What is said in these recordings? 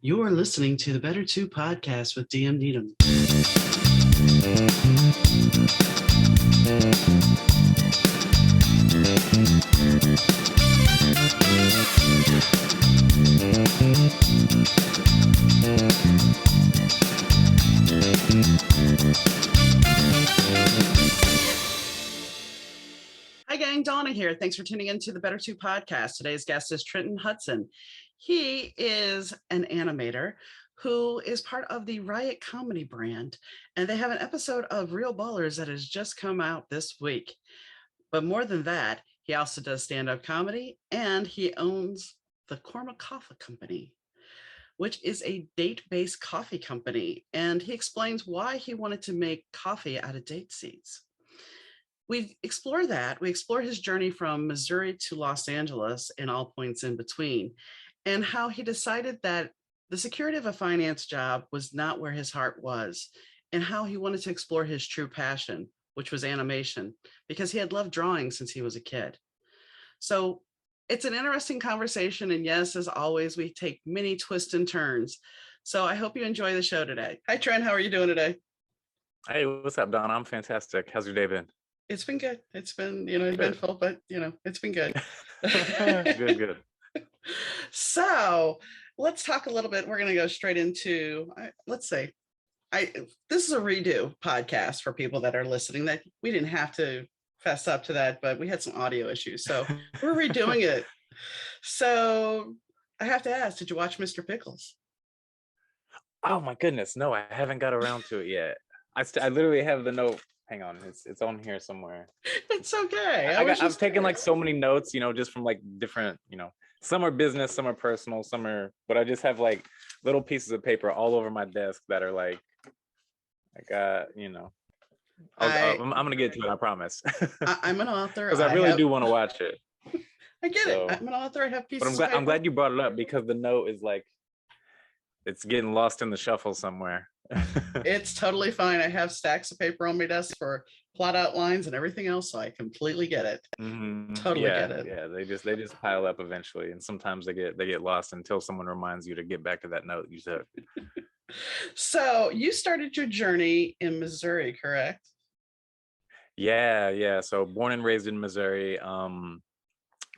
You are listening to the Better 2 podcast with M.Needom. Hi gang, Donna here. Thanks for tuning in to the Better 2 podcast. Today's guest is Trenton Hudson. He is an animator who is part of the Riot Comedy brand, and they have an episode of Real Ballers that has just come out this week. But more than that, he also does stand-up comedy, and he owns the Korma Coffee Company, which is a date-based coffee company. And he explains why he wanted to make coffee out of date seeds. We explore that. We explore his journey from Missouri to Los Angeles and all points in between, and how he decided that the security of a finance job was not where his heart was, and how he wanted to explore his true passion, which was animation, because he had loved drawing since he was a kid. So it's an interesting conversation. And yes, as always, we take many twists and turns. So I hope you enjoy the show today. Hi, Trent. How are you doing today? Hey, what's up, Don? I'm fantastic. How's your day been? It's been good. It's been, eventful, but it's been good. Good. So let's talk a little bit. We're going to go straight into, let's say, this is a redo podcast for people that are listening, that we didn't have to fess up to that, but we had some audio issues. So we're redoing it. So I have to ask, did you watch Mr. Pickles? Oh my goodness. No, I haven't got around to it yet. I literally have the note. Hang on, it's on here somewhere. It's okay. I've taken like so many notes, just from like different, some are business, some are personal, but I just have like little pieces of paper all over my desk that are like, I'm gonna get to it, I promise. I'm an author. Because I really do want to watch it. I get it. I'm an author. I have pieces. But I'm glad you brought it up, because the note is like, it's getting lost in the shuffle somewhere. It's totally fine. I have stacks of paper on my desk for plot outlines and everything else, so I completely get it. Totally get it. Yeah, they just pile up eventually, and sometimes they get lost until someone reminds you to get back to that note you took. So you started your journey in Missouri, correct? Yeah. So born and raised in Missouri. Kind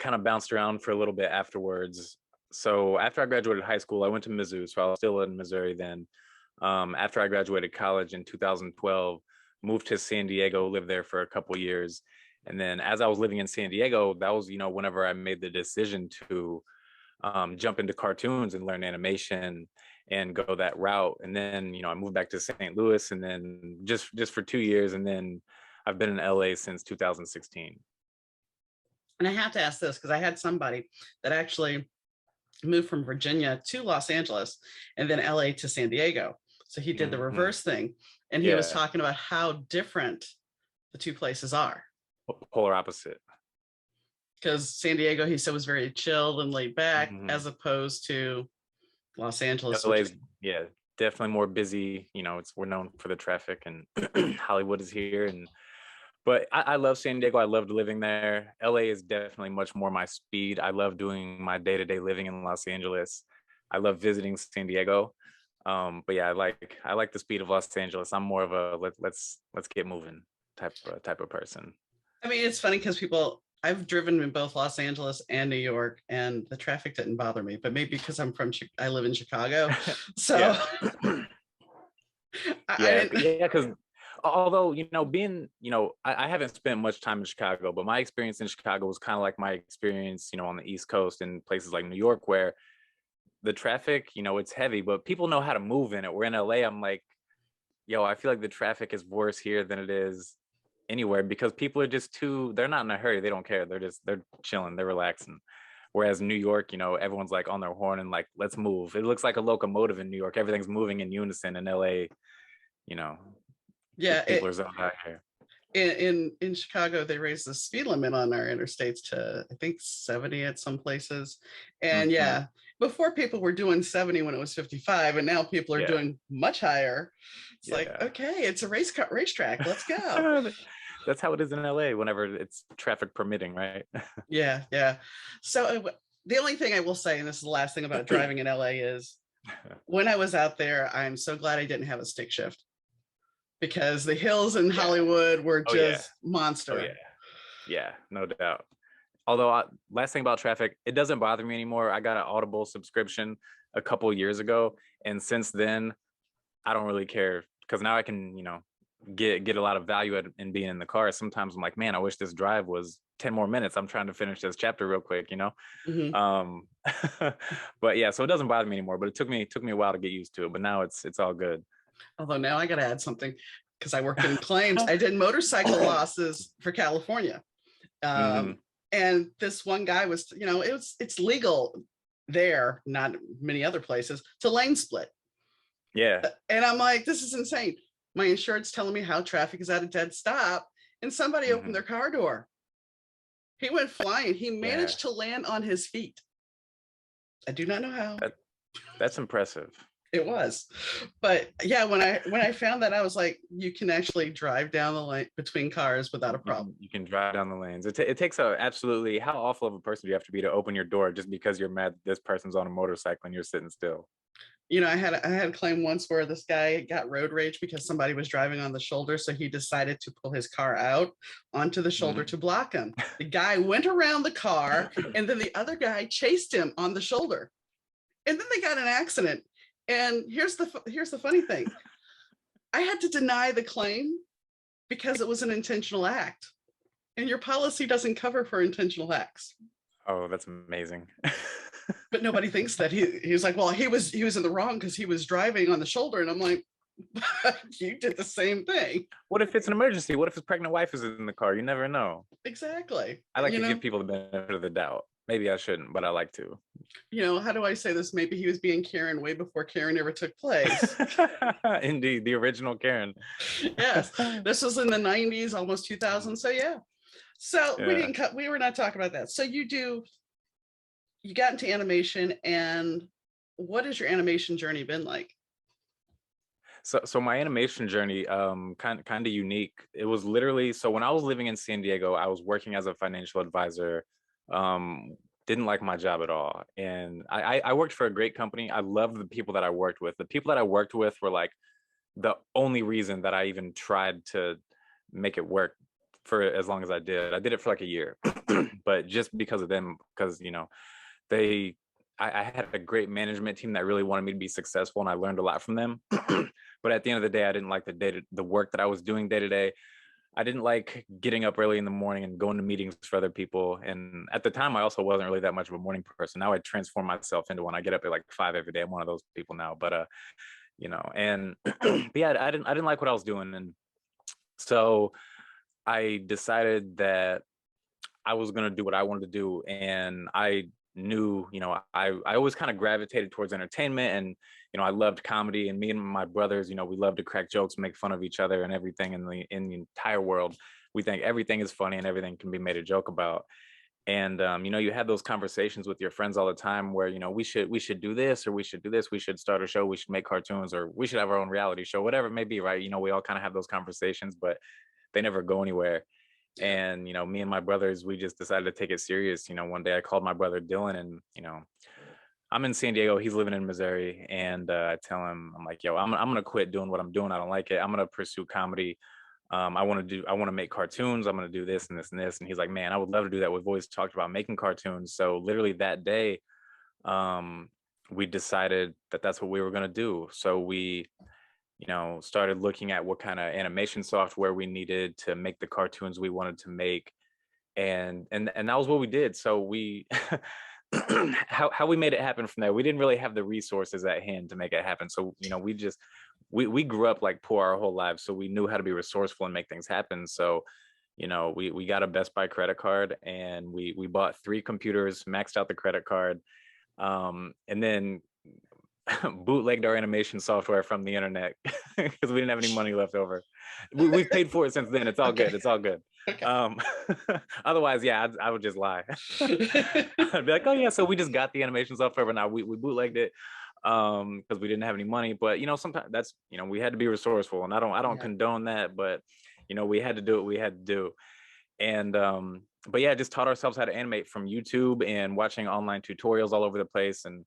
of bounced around for a little bit afterwards. So after I graduated high school, I went to Mizzou. So I was still in Missouri then. After I graduated college in 2012, moved to San Diego, lived there for a couple years. And then as I was living in San Diego, that was, whenever I made the decision to jump into cartoons and learn animation and go that route. And then, I moved back to St. Louis, and then just for 2 years. And then I've been in LA since 2016. And I have to ask this, because I had somebody that actually moved from Virginia to Los Angeles and then LA to San Diego. So he did the reverse thing, and he was talking about how different the two places are. Polar opposite. Because San Diego, he said, was very chilled and laid back, as opposed to Los Angeles. LA's, definitely more busy. We're known for the traffic, and Hollywood is here. But I love San Diego. I loved living there. LA is definitely much more my speed. I love doing my day-to-day living in Los Angeles. I love visiting San Diego. But yeah, I like the speed of Los Angeles. I'm more of a let's get moving type of person. I mean, it's funny because I've driven in both Los Angeles and New York, and the traffic didn't bother me. But maybe because I live in Chicago, so because although being I haven't spent much time in Chicago, but my experience in Chicago was kind of like my experience on the East Coast and places like New York, where the traffic, it's heavy, but people know how to move in it. We're in LA. I'm like, I feel like the traffic is worse here than it is anywhere, because people are just they're not in a hurry. They don't care. They're chilling. They're relaxing. Whereas New York, everyone's like on their horn and like, let's move. It looks like a locomotive in New York. Everything's moving in unison. In LA, people are zoned out here. In Chicago, they raised the speed limit on our interstates to, I think, 70 at some places. And before people were doing 70 when it was 55, and now people are doing much higher. It's like, okay, it's a racetrack. Let's go. That's how it is in LA whenever it's traffic permitting, right? Yeah. So the only thing I will say, and this is the last thing about driving in LA, is when I was out there, I'm so glad I didn't have a stick shift because the hills in Yeah. Hollywood were Oh yeah. just monster. Oh yeah. Yeah, no doubt. Although last thing about traffic, it doesn't bother me anymore. I got an Audible subscription a couple years ago, and since then I don't really care because now I can, get a lot of value in being in the car. Sometimes I'm like, man, I wish this drive was 10 more minutes. I'm trying to finish this chapter real quick, Mhm. Um, but yeah, so it doesn't bother me anymore. But it took me a while to get used to it. But now it's all good. Although now I got to add something because I worked in claims. I did motorcycle losses for California. Hmm. And this one guy was, it's legal there, not many other places, to lane split. Yeah. And I'm like, this is insane. My insurance telling me how traffic is at a dead stop, and somebody opened their car door. He went flying. He managed to land on his feet. I do not know how. That's impressive. It was, but yeah, when I found that, I was like, you can actually drive down the lane between cars without a problem. You can drive down the lanes. It takes a absolutely, how awful of a person do you have to be to open your door just because you're mad this person's on a motorcycle and you're sitting still? I had a claim once where this guy got road rage because somebody was driving on the shoulder, so he decided to pull his car out onto the shoulder to block him. The guy went around the car, and then the other guy chased him on the shoulder, and then they got in an accident. And here's the funny thing: I had to deny the claim because it was an intentional act, and your policy doesn't cover for intentional acts. Oh, that's amazing. But nobody thinks that. He was like, well, he was in the wrong because he was driving on the shoulder, and I'm like, you did the same thing. What if it's an emergency? What if his pregnant wife is in the car? You never know. Exactly. I like to give people the benefit of the doubt. Maybe I shouldn't, but I like to. How do I say this? Maybe he was being Karen way before Karen ever took place. Indeed, the original Karen. Yes, this was in the 90s, almost 2000. So yeah. So Yeah. we were not talking about that. So you got into animation, and what has your animation journey been like? So my animation journey, kind of unique. It was literally, so when I was living in San Diego, I was working as a financial advisor. Didn't like my job at all, and I worked for a great company. I loved the people that I worked with. The people that I worked with were like the only reason that I even tried to make it work for as long as I did. I did it for like a year, but just because of them, because they I had a great management team that really wanted me to be successful, and I learned a lot from them. But at the end of the day, I didn't like the work that I was doing day to day. I didn't like getting up early in the morning and going to meetings for other people. And at the time, I also wasn't really that much of a morning person. Now I transform myself into one. I get up at like 5 every day. I'm one of those people now. But and but yeah, I didn't like what I was doing, and so I decided that I was gonna do what I wanted to do, and I knew, I always kind of gravitated towards entertainment, and I loved comedy, and me and my brothers, we love to crack jokes, make fun of each other, and everything in the entire world. We think everything is funny and everything can be made a joke about. And you have those conversations with your friends all the time where we should do this, or we should do this, we should start a show, we should make cartoons, or we should have our own reality show, whatever it may be, right? We all kind of have those conversations, but they never go anywhere. And me and my brothers, we just decided to take it serious. One day I called my brother Dylan, and I'm in San Diego, he's living in Missouri, and I tell him, I'm like, yo, I'm gonna quit doing what I'm doing, I don't like it, I'm gonna pursue comedy. I want to make cartoons, I'm gonna do this and this and this. And he's like, man, I would love to do that, we've always talked about making cartoons. So literally that day, we decided that that's what we were gonna do. So we started looking at what kind of animation software we needed to make the cartoons we wanted to make. And that was what we did. So we how we made it happen from there, we didn't really have the resources at hand to make it happen. So we grew up like poor our whole lives, so we knew how to be resourceful and make things happen. So we got a Best Buy credit card, and we bought 3 computers, maxed out the credit card, and then bootlegged our animation software from the internet because we didn't have any money left over. We've paid for it since then. It's all good. It's all good. Okay. Otherwise, yeah, I would just lie. I'd be like, oh yeah, so we just got the animation software, but now we bootlegged it because we didn't have any money. But sometimes that's we had to be resourceful, and I don't condone that, but we had to do what we had to do. And but yeah, just taught ourselves how to animate from YouTube and watching online tutorials all over the place. And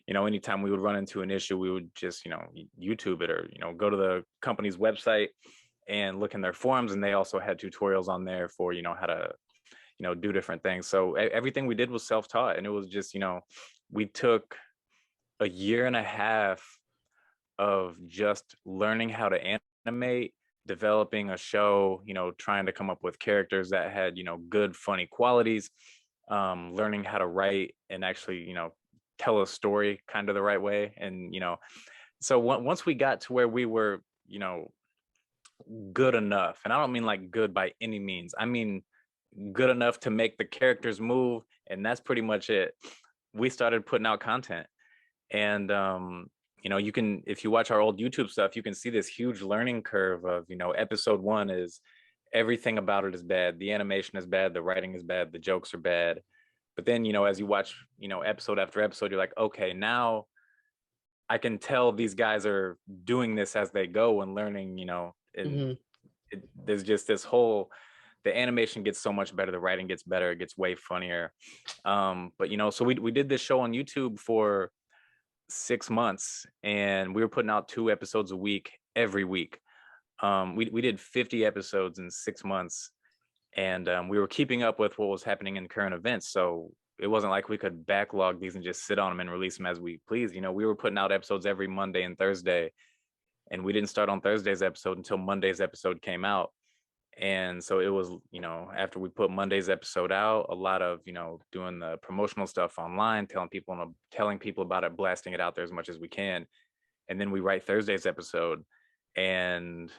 anytime we would run into an issue, we would just, YouTube it, or, go to the company's website and look in their forums. And they also had tutorials on there for, how to, do different things. So everything we did was self-taught. And it was just, we took a year and a half of just learning how to animate, developing a show, trying to come up with characters that had, good, funny qualities, learning how to write and actually, tell a story kind of the right way. And, so once we got to where we were, good enough, and I don't mean like good by any means, I mean good enough to make the characters move, and that's pretty much it. We started putting out content. And you can, if you watch our old YouTube stuff, you can see this huge learning curve of, episode 1 is everything about it is bad, the animation is bad, the writing is bad, the jokes are bad. But then, as you watch, episode after episode, you're like, okay, now I can tell these guys are doing this as they go and learning, and there's just this whole, the animation gets so much better, the writing gets better, it gets way funnier. But so we did this show on YouTube for 6 months, and we were putting out 2 episodes a week every week. We did 50 episodes in 6 months, and we were keeping up with what was happening in current events. So it wasn't like we could backlog these and just sit on them and release them as we please. We were putting out episodes every Monday and Thursday, and we didn't start on Thursday's episode until Monday's episode came out. And so it was, after we put Monday's episode out, a lot of, doing the promotional stuff online, telling people about it, blasting it out there as much as we can. And then we write Thursday's episode and,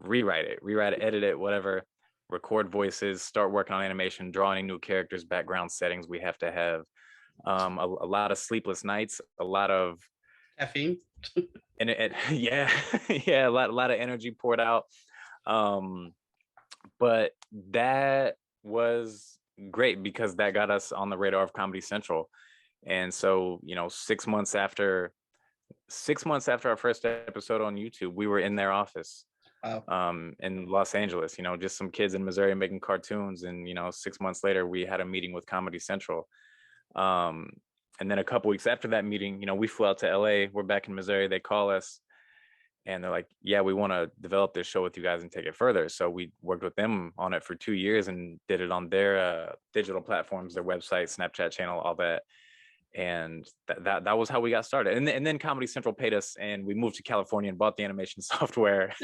rewrite it, edit it, whatever, record voices, start working on animation, drawing new characters, background settings we have to have. A lot of sleepless nights, a lot of caffeine. And yeah, a lot of energy poured out. But that was great because that got us on the radar of Comedy Central. And so, 6 months after our first episode on YouTube, we were in their office. Wow. In Los Angeles, just some kids in Missouri making cartoons. And, 6 months later, we had a meeting with Comedy Central. And then a couple weeks after that meeting, we flew out to LA. We're back in Missouri. They call us and they're like, yeah, we want to develop this show with you guys and take it further. So we worked with them on it for 2 years and did it on their digital platforms, their website, Snapchat channel, all that. And that was how we got started. And then Comedy Central paid us, and we moved to California and bought the animation software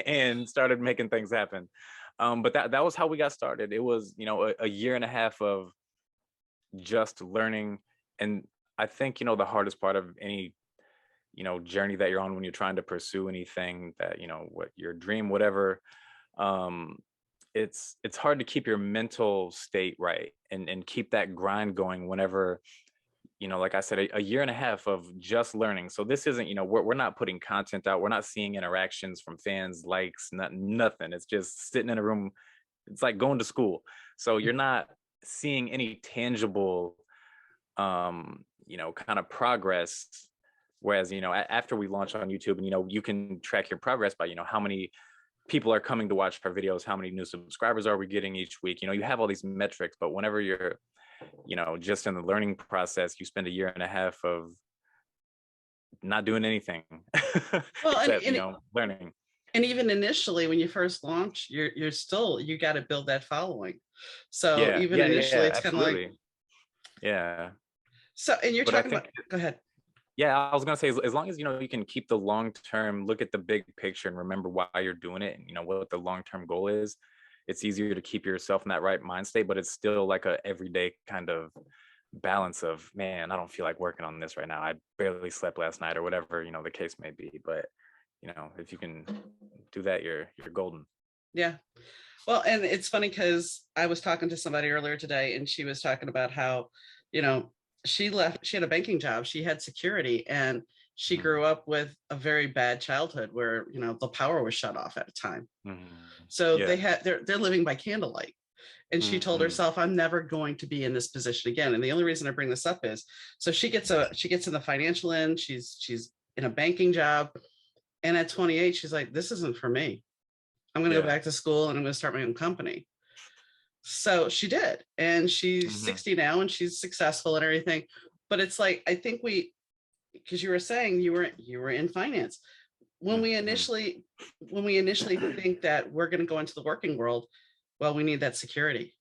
and started making things happen. But that was how we got started. It was, a year and a half of just learning. And I think, the hardest part of any, journey that you're on when you're trying to pursue anything that, what your dream, whatever, it's hard to keep your mental state right and keep that grind going whenever, like I said, a year and a half of just learning. So this isn't, we're not putting content out. We're not seeing interactions from fans, likes, nothing. It's just sitting in a room. It's like going to school. So you're not seeing any tangible, kind of progress. Whereas, after we launch on YouTube and, you can track your progress by, how many people are coming to watch our videos, how many new subscribers are we getting each week? You have all these metrics, but whenever you're, just in the learning process, you spend a year and a half of not doing anything. Well, except, learning. And even initially, when you first launch, you got to build that following. So initially, it's kind of like, yeah. So, and you're talking about, go ahead. Yeah, I was gonna say, as long as you can keep the long term, look at the big picture and remember why you're doing it, and what the long term goal is, it's easier to keep yourself in that right mind state. But it's still like a everyday kind of balance of, man, I don't feel like working on this right now. I barely slept last night, or whatever the case may be. But if you can do that, you're golden. Yeah. Well, and it's funny because I was talking to somebody earlier today, and she was talking about how, she had a banking job, she had security, and she grew up with a very bad childhood where, the power was shut off at a time. So they're living by candlelight. And she told herself, I'm never going to be in this position again. And the only reason I bring this up is, so she gets in the financial end, she's in a banking job. And at 28, she's like, this isn't for me. I'm going to go back to school and I'm going to start my own company. So she did. And she's 60 now, and she's successful and everything. But it's like, I think because you were saying you were in finance. When we Mhm. initially when we initially think that we're going to go into the working world, well, we need that security.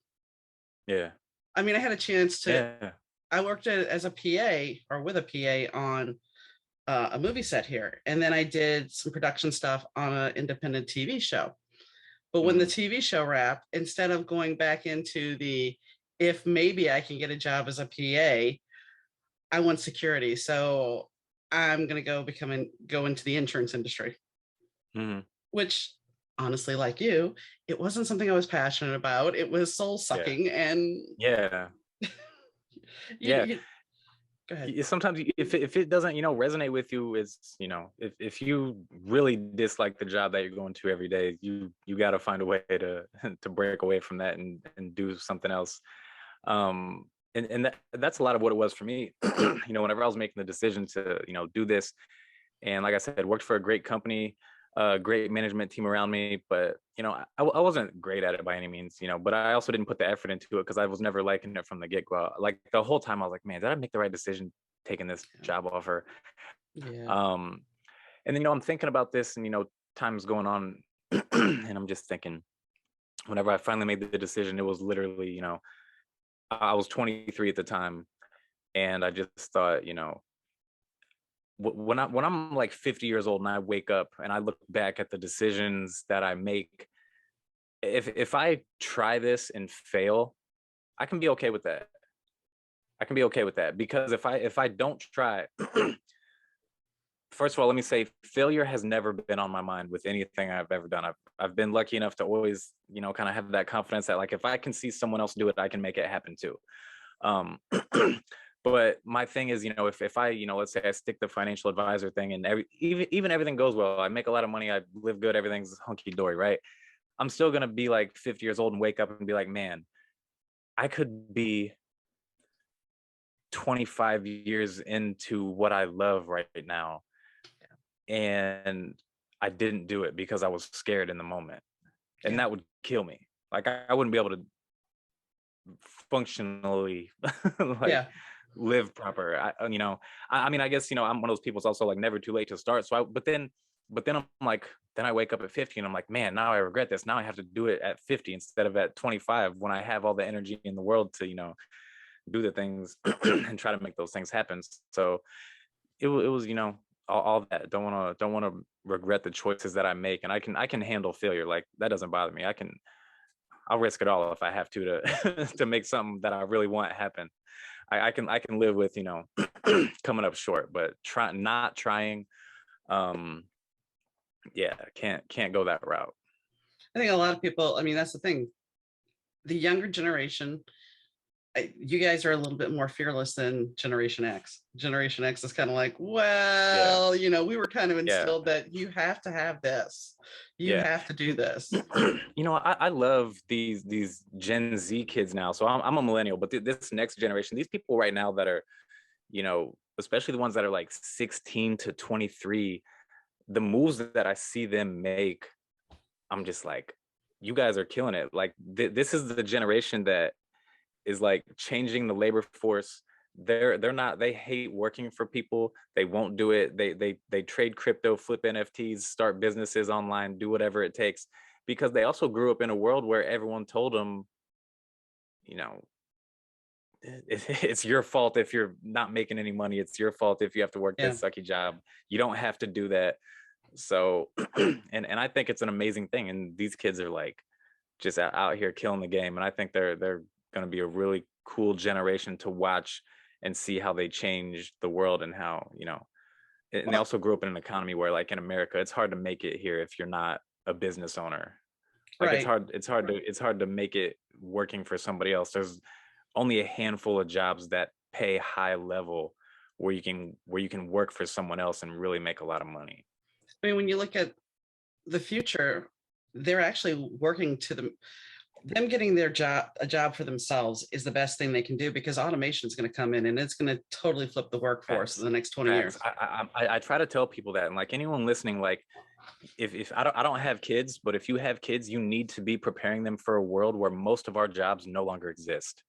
Yeah. I mean, I had a chance to, Yeah. I worked as a PA or with a PA on a movie set here. And then I did some production stuff on an independent TV show. But when the Mm. TV show wrapped, instead of going back into the, if maybe I can get a job as a PA, I want security. So I'm going to go into the insurance industry, Mhm. which honestly, like you, it wasn't something I was passionate about. It was soul Yeah. sucking. And Yeah. you, Yeah. you go ahead. Sometimes if it doesn't, resonate with you, is, if you really dislike the job that you're going to every day, you got to find a way to to break away from that and do something else. um and that's a lot of what it was for me. Whenever I was making the decision to, do this, and like I said, worked for a great company, a great management team around me, but I wasn't great at it by any means, but I also didn't put the effort into it because I was never liking it from the get-go. Like the whole time I was like, man, did I make the right decision taking this job offer? Yeah. um and then, I'm thinking about this, and time's going on, and I'm just thinking, whenever I finally made the decision, it was literally, I was 23 at the time, and I just thought, when I'm like 50 years old and I wake up and I look back at the decisions that I make, if I try this and fail, I can be okay with that. I can be okay with that, because if I don't try, first of all, let me say, failure has never been on my mind with anything I've ever done. I've been lucky enough to always, kind of have that confidence that, like, if I can see someone else do it, I can make it happen too. Um, but my thing is, if I, let's say I stick the financial advisor thing, and even everything goes well, I make a lot of money, I live good, everything's hunky dory, right? I'm still gonna be like 50 years old and wake up and be like, man, I could be 25 years into what I love right now, and I didn't do it because I was scared in the moment, and Yeah. that would kill me. Like, I wouldn't be able to functionally like Yeah. live proper. I mean, I guess, I'm one of those people. It's also like never too late to start. So but then I'm like, then I wake up at 50 and I'm like, man, now I regret this. Now I have to do it at 50 instead of at 25, when I have all the energy in the world to, do the things and try to make those things happen. So it was, all that. Don't want to regret the choices that I make, and I can handle failure. Like, that doesn't bother me. I'll risk it all if I have to to make something that I really want happen. I can live with, coming up short, but not trying, um yeah, can't go that route. I think a lot of people, I mean, that's the thing. The younger generation, you guys are a little bit more fearless than Generation X. Generation X is kind of like, Yeah. well, we were kind of Yeah. instilled that you have to have this, you Yeah. have to do this. I love these Gen Z kids now. So I'm a millennial, but this next generation, these people right now that are, especially the ones that are like 16 to 23, the moves that I see them make, I'm just like, you guys are killing it. Like, this is the generation that is like changing the labor force. They're not, they hate working for people. They won't do it. They trade crypto, flip NFTs, start businesses online, do whatever it takes, because they also grew up in a world where everyone told them, you know, it's your fault if you're not making any money. It's your fault if you have to work Yeah. this sucky job. You don't have to do that. So, and I think it's an amazing thing. And these kids are like just out here killing the game. And I think they're going to be a really cool generation to watch and see how they change the world, and how, and they Well, also grew up in an economy where, like, in America, it's hard to make it here if you're not a business owner. Like, it's right. hard, it's hard to make it working for somebody else. There's only a handful of jobs that pay high level where you can work for someone else and really make a lot of money. I mean, when you look at the future, they're actually working to them getting a job for themselves is the best thing they can do, because automation is going to come in and it's going to totally flip the workforce in Facts. the next 20 Facts. years. I try to tell people that, and like anyone listening, like, if I don't have kids, but if you have kids, you need to be preparing them for a world where most of our jobs no longer exist.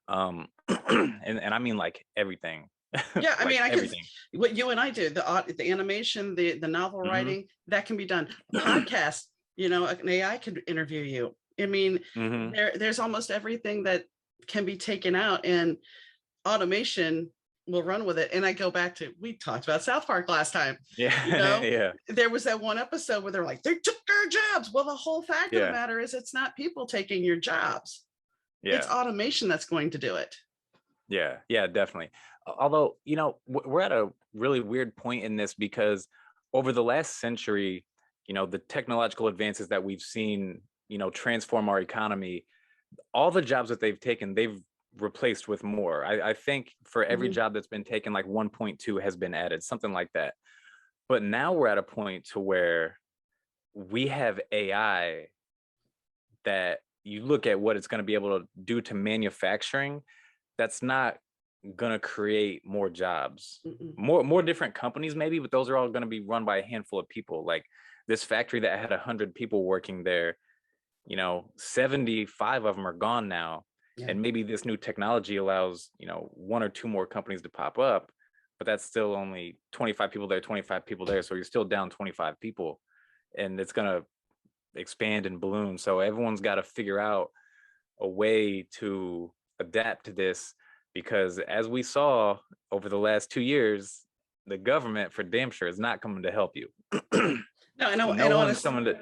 And I mean, like, everything. Yeah, I Like mean, I can, everything. what you and I do, the animation, the novel Hmm. writing, that can be done. Podcast, an AI could interview you. I mean, Hmm. there's almost everything that can be taken out, and automation will run with it. And I go back to, we talked about South Park last time. You Yeah. know, Yeah. there was that one episode where they're like, they took our jobs. Well, the whole fact of the Yeah. matter is, it's not people taking your jobs. It's Yeah. automation that's going to do it. Yeah. Yeah, definitely. Although, we're at a really weird point in this because over the last century, the technological advances that we've seen, transform our economy, all the jobs that they've taken, they've replaced with more. I think for every Mhm. job that's been taken, like 1.2 has been added, something like that. But now we're at a point to where we have AI that you look at what it's going to be able to do to manufacturing, that's not going to create more jobs. Mm-mm. More different companies maybe, but those are all going to be run by a handful of people. Like this factory that had 100 people working there, 75 of them are gone now. Yeah. And maybe this new technology allows, one or two more companies to pop up, but that's still only 25 people there, 25 people there. So you're still down 25 people, and it's going to expand and balloon. So everyone's got to figure out a way to adapt to this, because as we saw over the last 2 years, the government for damn sure is not coming to help you. No, I know. no And one's honestly, coming to go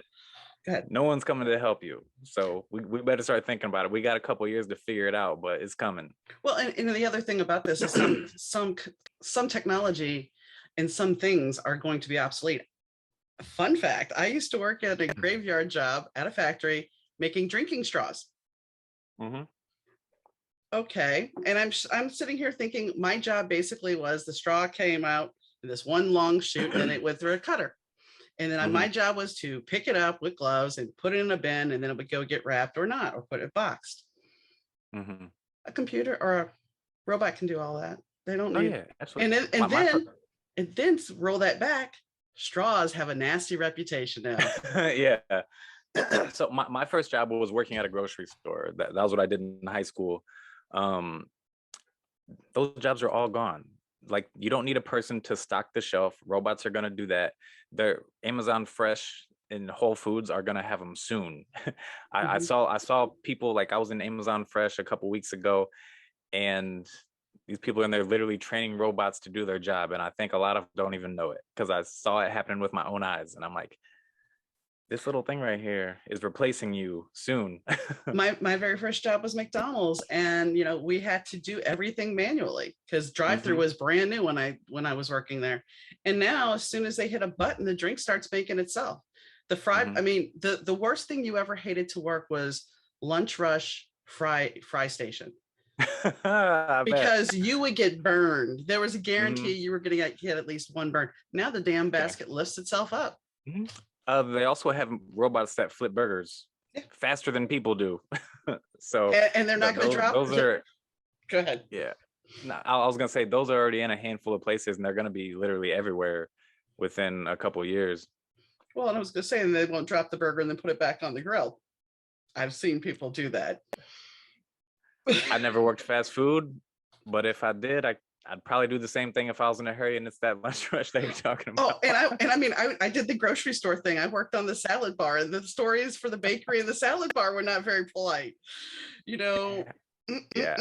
ahead. no one's coming to help you. So we better start thinking about it. We got a couple years to figure it out, but it's coming. Well, and the other thing about this is some technology and some things are going to be obsolete. Fun fact: I used to work at a graveyard job at a factory making drinking straws. Mm-hmm. Okay, and I'm sitting here thinking my job basically was the straw came out in this one long chute, and then it went through a cutter. And then Mm-hmm. my job was to pick it up with gloves and put it in a bin, and then it would go get wrapped or not, or put it boxed. Mm-hmm. A computer or a robot can do all that. They don't Oh need, yeah, and absolutely. then and then and then roll that back. Straws have a nasty reputation now. Yeah. So my first job was working at a grocery store. That was what I did in high school. Um, those jobs are all gone. Like you don't need a person to stock the shelf. Robots are gonna do that. Their Amazon Fresh and Whole Foods are gonna have them soon. I Mhm. saw people, like I was in Amazon Fresh a couple weeks ago, and these people in there literally training robots to do their job. And I think a lot of them don't even know it because I saw it happening with my own eyes. And I'm like, this little thing right here is replacing you soon. My very first job was McDonald's, and we had to do everything manually because drive-through Hmm. was brand new when I was working there. And now, as soon as they hit a button, the drink starts making itself. The fried, Hmm. I mean, the worst thing you ever hated to work was lunch rush fry station, I bet. because you would get burned. There was a Hmm. guarantee you were going to get at least one burn. Now the damn Yeah. basket lifts itself up. Mhm. They also have robots that flip burgers Yeah. faster than people do. So And they're not going to drop. those are, Go ahead. yeah. No, I was gonna say those are already in a handful of places, and they're gonna be literally everywhere within a couple of years. Well, and I was going to say, and they won't drop the burger and then put it back on the grill. I've seen people do that. I never worked fast food, but if I did, I'd probably do the same thing if I was in a hurry and it's that lunch rush that you're talking Oh, about. I mean, I did the grocery store thing. I worked on the salad bar, and the stories for the bakery and the salad bar were not very polite. You know, Yeah.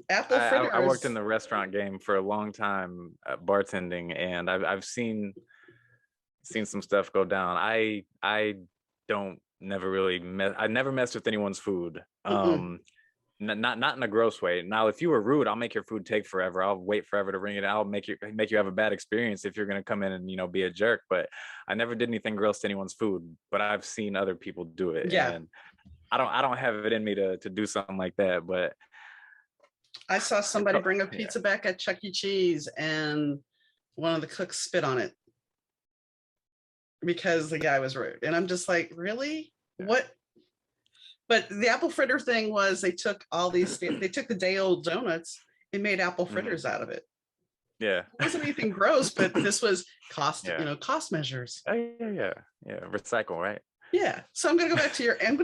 apple I worked in fritters. the restaurant game for a long time, bartending, and I've seen some stuff go down. I don't never really I never messed with anyone's food. Mm-mm. Not in a gross way. Now, if you were rude, I'll make your food take forever. I'll wait forever to ring it. I'll make you have a bad experience if you're gonna come in and be a jerk. But I never did anything gross to anyone's food. But I've seen other people do it, Yeah, and I don't have it in me to do something like that. But I saw somebody bring a yeah. pizza back at Chuck E. Cheese, and one of the cooks spit on it because the guy was rude. And I'm just like, really? Yeah. What? But the apple fritter thing was, they took they took the day old donuts and made apple Mhm. fritters out of it. Yeah. It wasn't anything gross, but this was cost, Yeah. cost measures. Oh, yeah. Recycle, right? Yeah. So I'm going to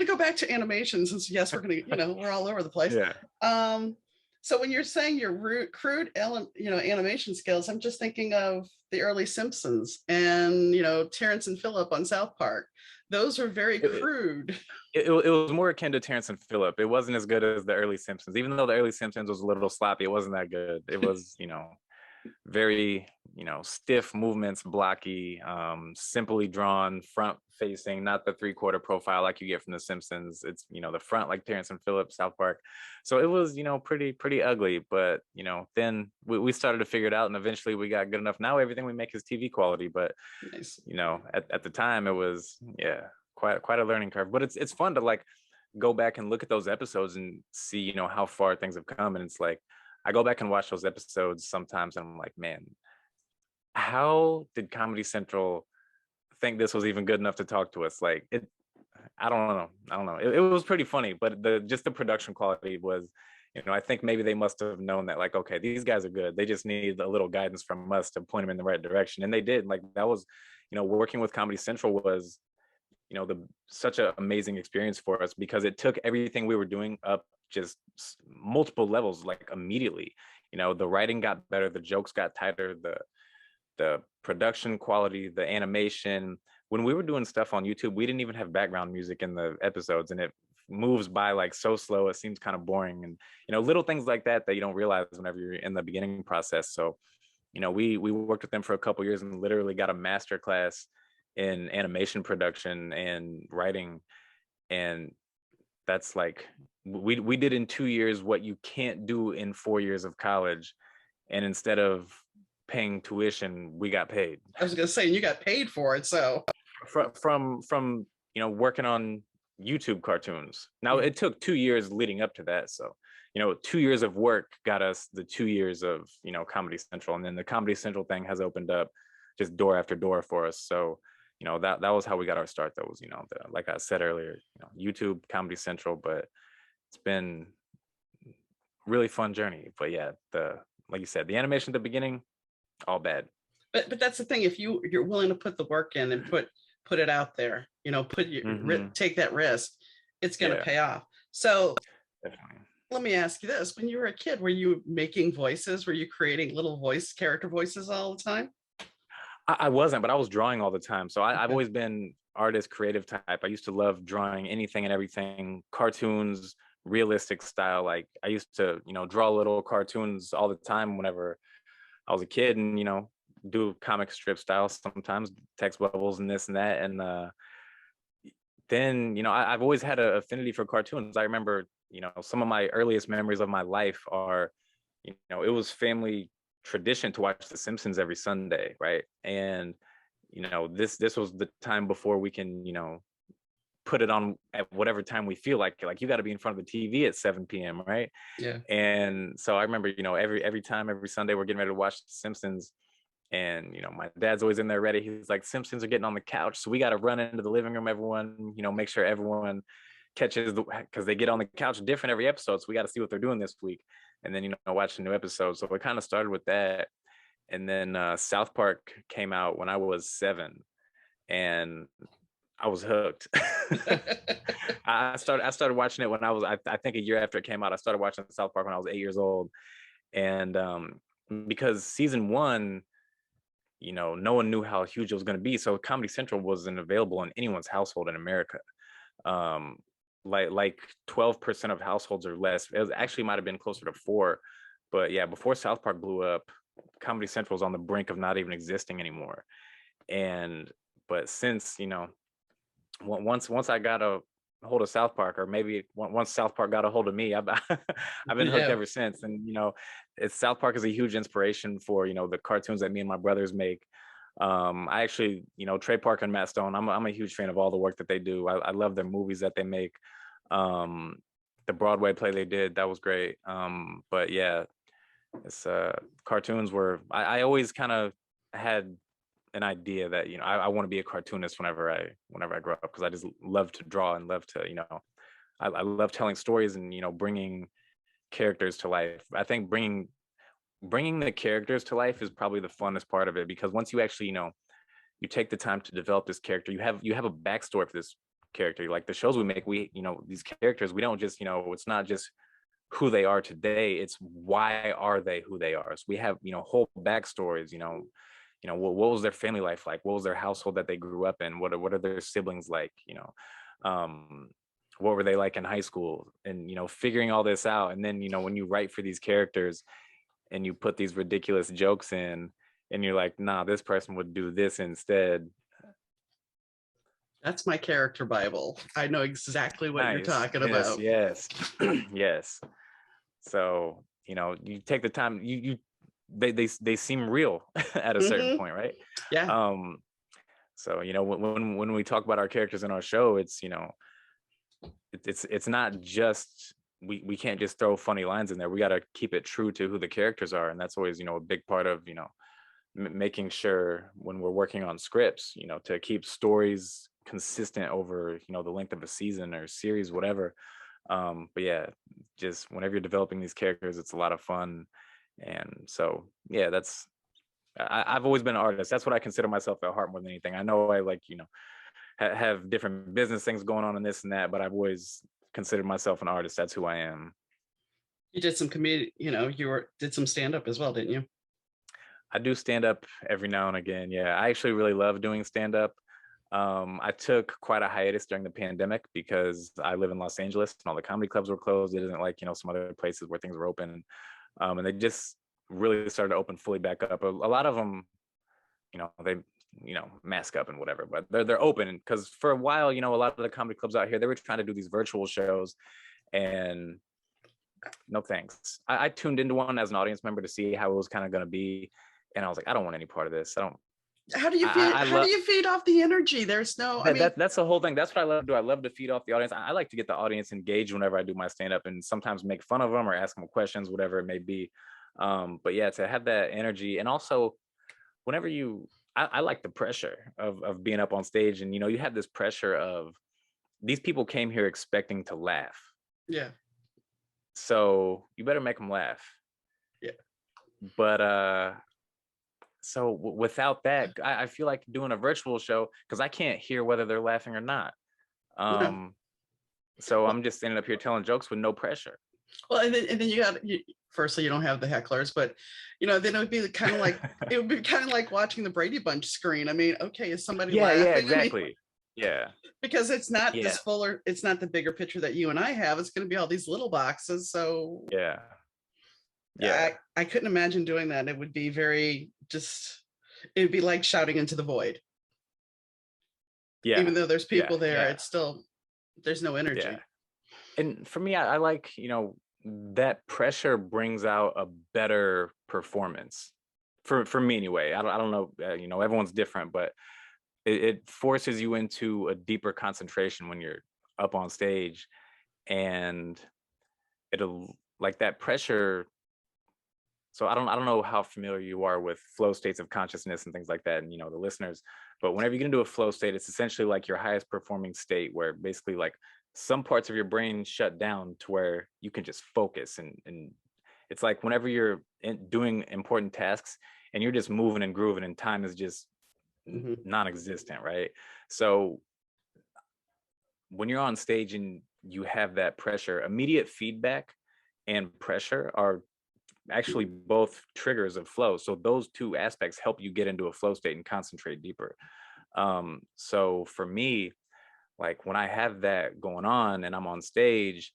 go back to animation, since yes, we're going to, we're all over the place. Yeah. Um, So when you're saying your crude, animation skills, I'm just thinking of the early Simpsons and, Terrence and Phillip on South Park. Those are very It, crude. it was more akin to Terrence and Phillip. It wasn't as good as the early Simpsons. Even though the early Simpsons was a little sloppy, it wasn't that good. It was, very, stiff movements, blocky, simply drawn, front facing, not the 3/4 profile like you get from the Simpsons. It's, the front like Terrence and Phillip, South Park. So it was, pretty ugly, but then we started to figure it out, and eventually we got good enough. Now everything we make is TV quality, but Nice. at the time it was, yeah, quite a learning curve. But it's fun to like go back and look at those episodes and see, how far things have come. And it's like I go back and watch those episodes sometimes and I'm like, man, how did Comedy Central think this was even good enough to talk to us? Like it, I don't know. It was pretty funny, but the production quality was, I think maybe they must have known that, like, okay, these guys are good. They just need a little guidance from us to point them in the right direction. And they did. Like that was, working with Comedy Central was, such an amazing experience for us because it took everything we were doing up just multiple levels, like immediately. The writing got better, the jokes got tighter, the production quality, the animation. When we were doing stuff on YouTube, we didn't even have background music in the episodes, and it moves by like so slow, it seems kind of boring. And little things like that you don't realize whenever you're in the beginning process. So we worked with them for a couple years and literally got a master class in animation production and writing. And that's like we did in 2 years what you can't do in 4 years of college. And instead of paying tuition, we got paid. I was gonna say, and you got paid for it, so From working on YouTube cartoons. Now it took 2 years leading up to that, so 2 years of work got us the 2 years of Comedy Central, and then the Comedy Central thing has opened up just door after door for us. So that was how we got our start. That was like I said earlier, YouTube, Comedy Central. But it's been really fun journey. But yeah, like you said, the animation at the beginning, all bad. but that's the thing. If you're willing to put the work in and put it out there, take that risk, it's going to pay off. So Definitely. let me ask you this: when you were a kid, were you making voices? Were you creating little character voices all the time? I wasn't, but I was drawing all the time. So I've always been artist, creative type. I used to love drawing anything and everything, cartoons, realistic style. Like I used to, draw little cartoons all the time whenever I was a kid, and do comic strip style sometimes, text bubbles and this and that. And then I've always had an affinity for cartoons. I remember some of my earliest memories of my life are it was family tradition to watch The Simpsons every Sunday, right? And this was the time before we can put it on at whatever time we feel like you got to be in front of the TV at 7 p.m., right? Yeah. And so I remember every time, every Sunday we're getting ready to watch The Simpsons, and my dad's always in there ready. He's like, Simpsons are getting on the couch, so we got to run into the living room, everyone, make sure everyone catches because they get on the couch different every episode, so we got to see what they're doing this week, and then watch the new episode. So it kind of started with that. And then South Park came out when I was 7, and I was hooked. I started watching it when I was I think a year after it came out. I started watching South Park when I was 8 years old, and because season 1, no one knew how huge it was going to be, so Comedy Central wasn't available in anyone's household in America. Like 12% of households or less. It was actually might have been closer to 4, but yeah, before South Park blew up, Comedy Central was on the brink of not even existing anymore. But since once I got a hold of South Park, or maybe once South Park got a hold of me, I've been hooked ever since. And it's South Park is a huge inspiration for the cartoons that me and my brothers make. I actually, Trey Parker and Matt Stone, I'm a huge fan of all the work that they do. I love their movies that they make. The Broadway play they did, that was great. But yeah, it's cartoons were, I always kind of had an idea that I want to be a cartoonist whenever I grow up, because I just love to draw and love to I love telling stories and bringing characters to life. I think bringing the characters to life is probably the funnest part of it, because once you actually you take the time to develop this character, you have a backstory for this character. Like the shows we make, these characters, we don't just it's not just who they are today. It's why are they who they are. So we have, whole backstories, what was their family life like? What was their household that they grew up in? What are their siblings like? Um, what were they like in high school? And, figuring all this out. And then, when you write for these characters and you put these ridiculous jokes in and you're like, nah, this person would do this instead. That's my character Bible. I know exactly what you're Nice. talking Yes, about. yes. Yes. So, you take the time, they seem real at a certain point, right? Yeah. Um, so, when we talk about our characters in our show, it's, it's not just, we can't just throw funny lines in there. We got to keep it true to who the characters are. And that's always, a big part of, making sure when we're working on scripts, to keep stories consistent over, the length of a season or series, whatever. But yeah, just whenever you're developing these characters, it's a lot of fun. And so, yeah, I've always been an artist. That's what I consider myself at heart more than anything. I know I like, have different business things going on and this and that, but I've always considered myself an artist. That's who I am. You did some comedy, did some stand up as well, didn't you? I do stand up every now and again. Yeah, I actually really love doing stand up. I took quite a hiatus during the pandemic because I live in Los Angeles and all the comedy clubs were closed. It isn't like, some other places where things were open. And they just really started to open fully back up. A lot of them, they, mask up and whatever, but they're open because for a while, a lot of the comedy clubs out here, they were trying to do these virtual shows, and no thanks. I tuned into one as an audience member to see how it was kind of going to be, and I was like, I don't want any part of this. I don't. How do you feed? How do you feed off the energy? There's no. That's the whole thing. That's what I love to do. I love to feed off the audience. I like to get the audience engaged whenever I do my stand up, and sometimes make fun of them or ask them questions, whatever it may be. But yeah, to have that energy, and also whenever I like the pressure of being up on stage, and you have this pressure of these people came here expecting to laugh. Yeah. So you better make them laugh. Yeah. But so without that, I feel like doing a virtual show because I can't hear whether they're laughing or not. So I'm just standing up here telling jokes with no pressure. Well, and then firstly, you don't have the hecklers, but then it would be kind of like watching the Brady Bunch screen. I mean, okay, is somebody laughing? Yeah, exactly. Yeah. Because it's not this fuller, it's not the bigger picture that you and I have. It's going to be all these little boxes. So yeah. I couldn't imagine doing that. It would be it would be like shouting into the void. Yeah. Even though there's people there, it's still, there's no energy. Yeah. And for me, I like, that pressure brings out a better performance for me anyway. I don't know, everyone's different, but it forces you into a deeper concentration when you're up on stage, and it'll like that pressure. So I don't know how familiar you are with flow states of consciousness and things like that, and the listeners, but whenever you get into a flow state, it's essentially like your highest performing state, where basically like some parts of your brain shut down to where you can just focus, and it's like whenever you're doing important tasks and you're just moving and grooving and time is just non-existent, right? So when you're on stage and you have that pressure, immediate feedback and pressure are actually both triggers of flow. So those two aspects help you get into a flow state and concentrate deeper. So for me, like when I have that going on and I'm on stage,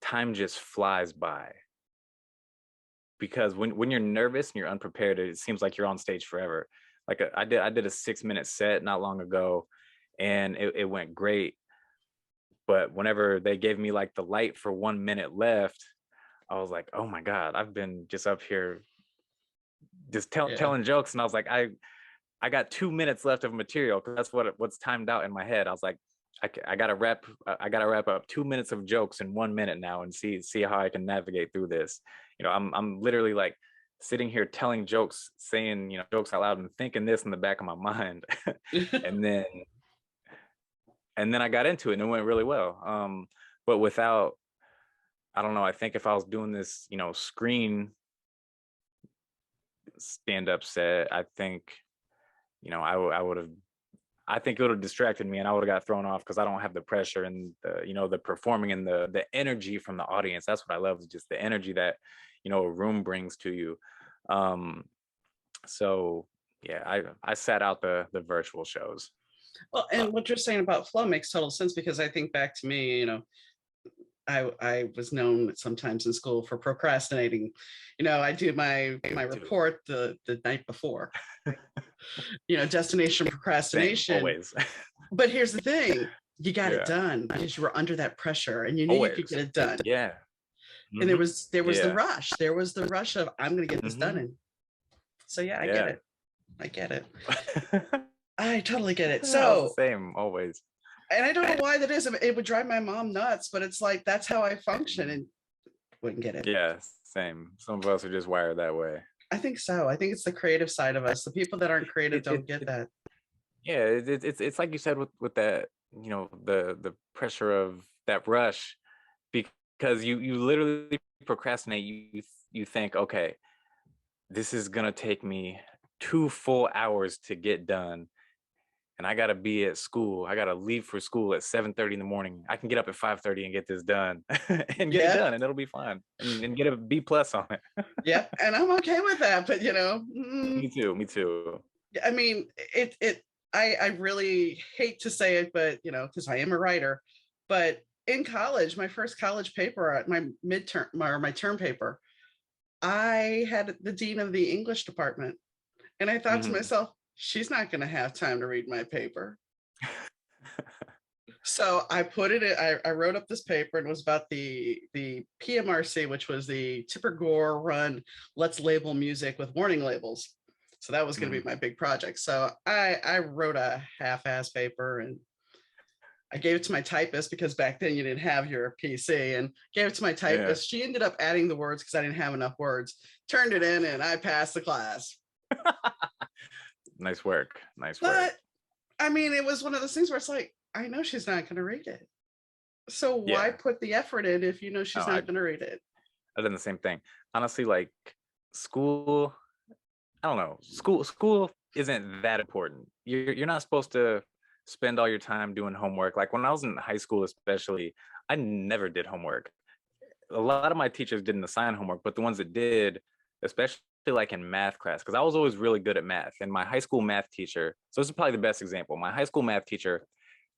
time just flies by. Because when you're nervous and you're unprepared, it seems like you're on stage forever. Like I did a 6-minute set not long ago, and it went great. But whenever they gave me like the light for 1 minute left, I was like, oh my God, I've been just up here just telling jokes. And I was like, I got 2 minutes left of material, because that's what's timed out in my head. I was like, I gotta wrap up 2 minutes of jokes in 1 minute now and see how I can navigate through this. I'm literally like sitting here telling jokes, saying, jokes out loud and thinking this in the back of my mind. and then I got into it and it went really well. But without, I don't know, I think if I was doing this, screen stand-up set, I think, I would have I think it would have distracted me and I would have got thrown off because I don't have the pressure and the performing and the energy from the audience. That's what I love, is just the energy that, a room brings to you. So yeah, I sat out the virtual shows. Well, and what you're saying about flow makes total sense, because I think back to me, I was known sometimes in school for procrastinating. I do my report the night before, destination Same, procrastination. always. But here's the thing, you got it Yeah, done because you were under that pressure and you knew you could always. get it done. Yeah. And there was the Yeah. rush. There was the rush of, I'm gonna get this done. And so yeah, I get it. I get it. I totally get it. I was So the same, always. and I don't know why that is. It would drive my mom nuts, but it's like that's how I function, and wouldn't get it. Yeah, same. Some of us are just wired that way. I think so. I think it's the creative side of us. The people that aren't creative don't get that. Yeah, it's like you said with that, the pressure of that rush, because you literally procrastinate. You think, okay, this is gonna take me 2 full hours to get done, and I gotta be at school. I gotta leave for school at 7:30 in the morning. I can get up at 5:30 and get this done and get it done, and it'll be fine, and get a B+ on it. Yeah, and I'm okay with that. But Me too. Me too. I mean, I really hate to say it, but because I am a writer, but in college, my first college paper, my midterm or my term paper, I had the dean of the English department, and I thought to myself, she's not going to have time to read my paper. So I put it in, I wrote up this paper, and it was about the PMRC, which was the Tipper Gore run Let's Label Music with Warning Labels. So that was going to be my big project. So I wrote a half-ass paper, and I gave it to my typist, because back then you didn't have your PC, and gave it to my typist. Yeah. She ended up adding the words because I didn't have enough words, turned it in, and I passed the class. Nice work. Nice work. But I mean, it was one of those things where it's like, I know she's not going to read it. So why put the effort in if you know she's not going to read it? I've done the same thing. Honestly, like school, I don't know. School isn't that important. You're not supposed to spend all your time doing homework. Like when I was in high school, especially, I never did homework. A lot of my teachers didn't assign homework, but the ones that did, especially like in math class, because I was always really good at math. And my high school math teacher, so this is probably the best example. My high school math teacher,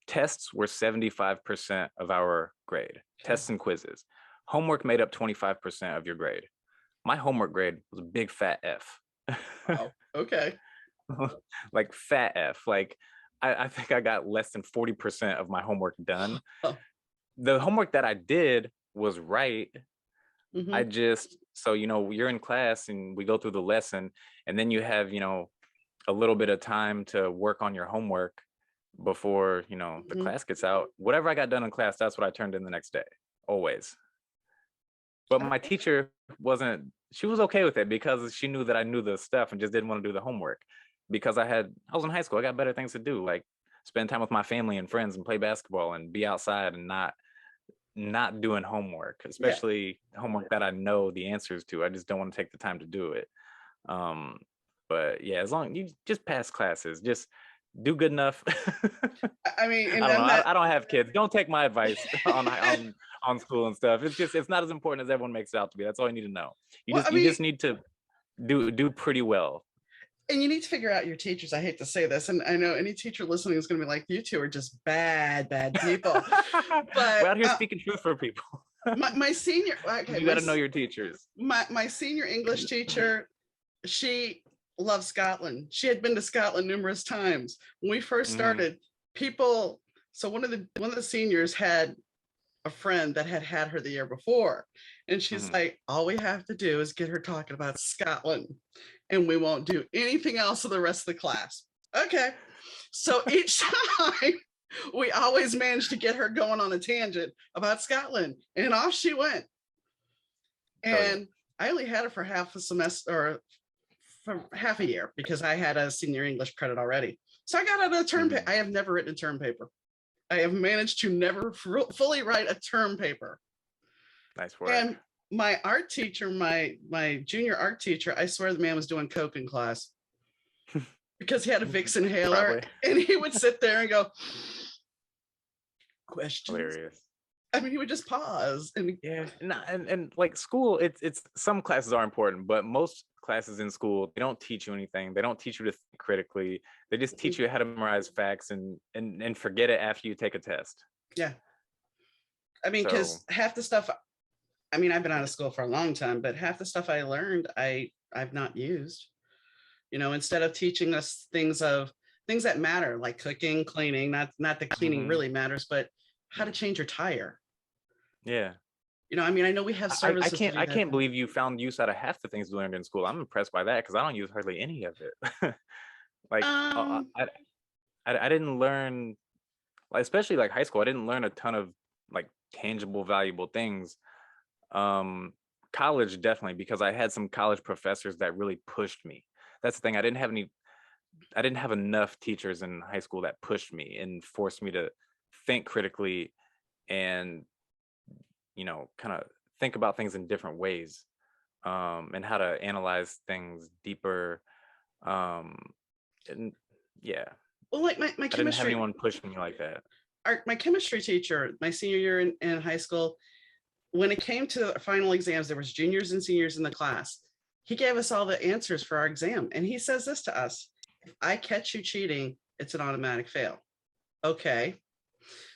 tests were 75% of our grade. Tests and quizzes. Homework made up 25% of your grade. My homework grade was a big fat F. Oh, okay. Like fat F. Like I think I got less than 40% of my homework done. The homework that I did was right. I just, so, you're in class and we go through the lesson, and then you have, a little bit of time to work on your homework before, the class gets out. Whatever I got done in class, that's what I turned in the next day, always. But my teacher she was okay with it, because she knew that I knew the stuff and just didn't want to do the homework, because I was in high school. I got better things to do, like spend time with my family and friends and play basketball and be outside, and not doing homework, especially homework that I know the answers to. I just don't want to take the time to do it. But yeah, as long as you just pass classes, just do good enough. I mean, and I don't have kids. Don't take my advice on school and stuff. It's not as important as everyone makes it out to be. That's all you need to know. You just need to do pretty well. And you need to figure out your teachers. I hate to say this, and I know any teacher listening is going to be like, you two are just bad people. But we're out here speaking truth for people. my senior, okay, you got to know your teachers. My senior English teacher, she loved Scotland. She had been to Scotland numerous times. When we first started, so one of the seniors had a friend that had her the year before, and she's like, all we have to do is get her talking about Scotland, and we won't do anything else for the rest of the class. Okay. So each time we always managed to get her going on a tangent about Scotland, and off she went. And I only had her for half a semester, or for half a year, because I had a senior English credit already. So I got out a term paper. I have never written a term paper. I have managed to never fully write a term paper. Nice work. And my art teacher, my junior art teacher, I swear the man was doing coke in class. because he had a Vicks inhaler, Probably. and he would sit there and go, questions. Hilarious. I mean, he would just pause and Yeah, and like school, it's some classes are important, but most classes in school, they don't teach you anything. They don't teach you to think critically. They just teach you how to memorize facts and forget it after you take a test. yeah. I mean, So because half the stuff, I mean, I've been out of school for a long time, but half the stuff I learned, I've not used. Instead of teaching us things that matter, like cooking, cleaning, not that cleaning really matters, but how to change your tire. yeah. I mean, I know we have services to do I that. can't believe you found use out of half the things you learned in school. I'm impressed by that because I don't use hardly any of it. Like I didn't learn, like, especially like high school, I didn't learn a ton of like tangible, valuable things. College definitely, because I had some college professors that really pushed me. That's the thing. I didn't have enough teachers in high school that pushed me and forced me to think critically and kind of think about things in different ways, and how to analyze things deeper. And yeah, Well, like my I didn't have chemistry, anyone pushing me like that. my chemistry teacher, my senior year in high school, when it came to final exams, there was juniors and seniors in the class. He gave us all the answers for our exam, and he says this to us: if I catch you cheating, it's an automatic fail. Okay.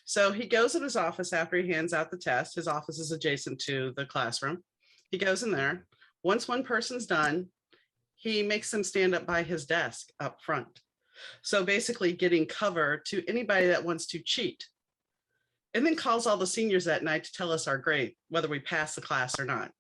So he goes in his office after he hands out the test. His office is adjacent to the classroom. He goes in there. Once one person's done, he makes them stand up by his desk up front. So basically getting cover to anybody that wants to cheat. And then calls all the seniors that night to tell us our grade, whether we pass the class or not.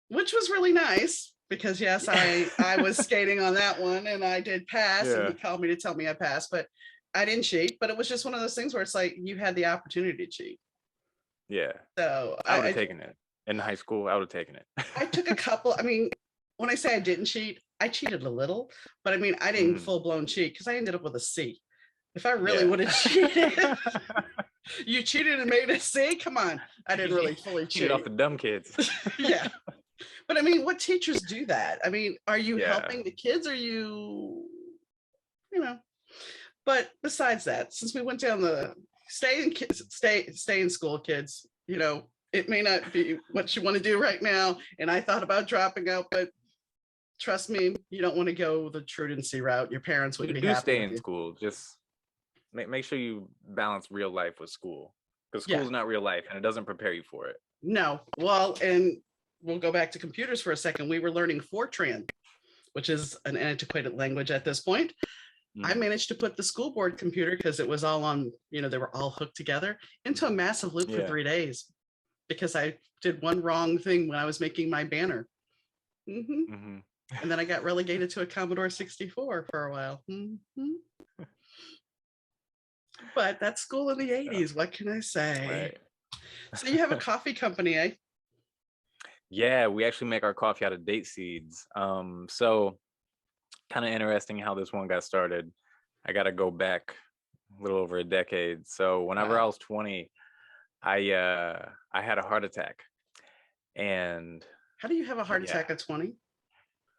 Which was really nice because yes, I was skating on that one and I did pass, and he called me to tell me I passed, but I didn't cheat. But it was just one of those things where it's like you had the opportunity to cheat. Yeah. So I would have taken it. In high school, I would have taken it. I took a couple. I mean, when I say I didn't cheat, I cheated a little, but I mean, I didn't full blown cheat because I ended up with a C. If I really would have cheated, you cheated and made a C? Come on. I didn't really fully cheat. Off the dumb kids. Yeah. But I mean, what teachers do that? I mean, are you helping the kids? Or but besides that, since we went down the stay in school, kids, it may not be what you want to do right now. And I thought about dropping out, but trust me, you don't want to go the truancy route. Your parents would be happy. Stay in school. Just make sure you balance real life with school, because school is not real life and it doesn't prepare you for it. No. Well, and we'll go back to computers for a second. We were learning Fortran, which is an antiquated language at this point. I managed to put the school board computer, because it was all on, they were all hooked together, into a massive loop for 3 days because I did one wrong thing when I was making my banner. And then I got relegated to a Commodore 64 for a while. But that's school in the 80s. What can I say? Right. So you have a coffee company, eh? Yeah, we actually make our coffee out of date seeds. So kind of interesting how this one got started. I got to go back a little over a decade. So whenever I was 20, I had a heart attack. And how do you have a heart attack at 20?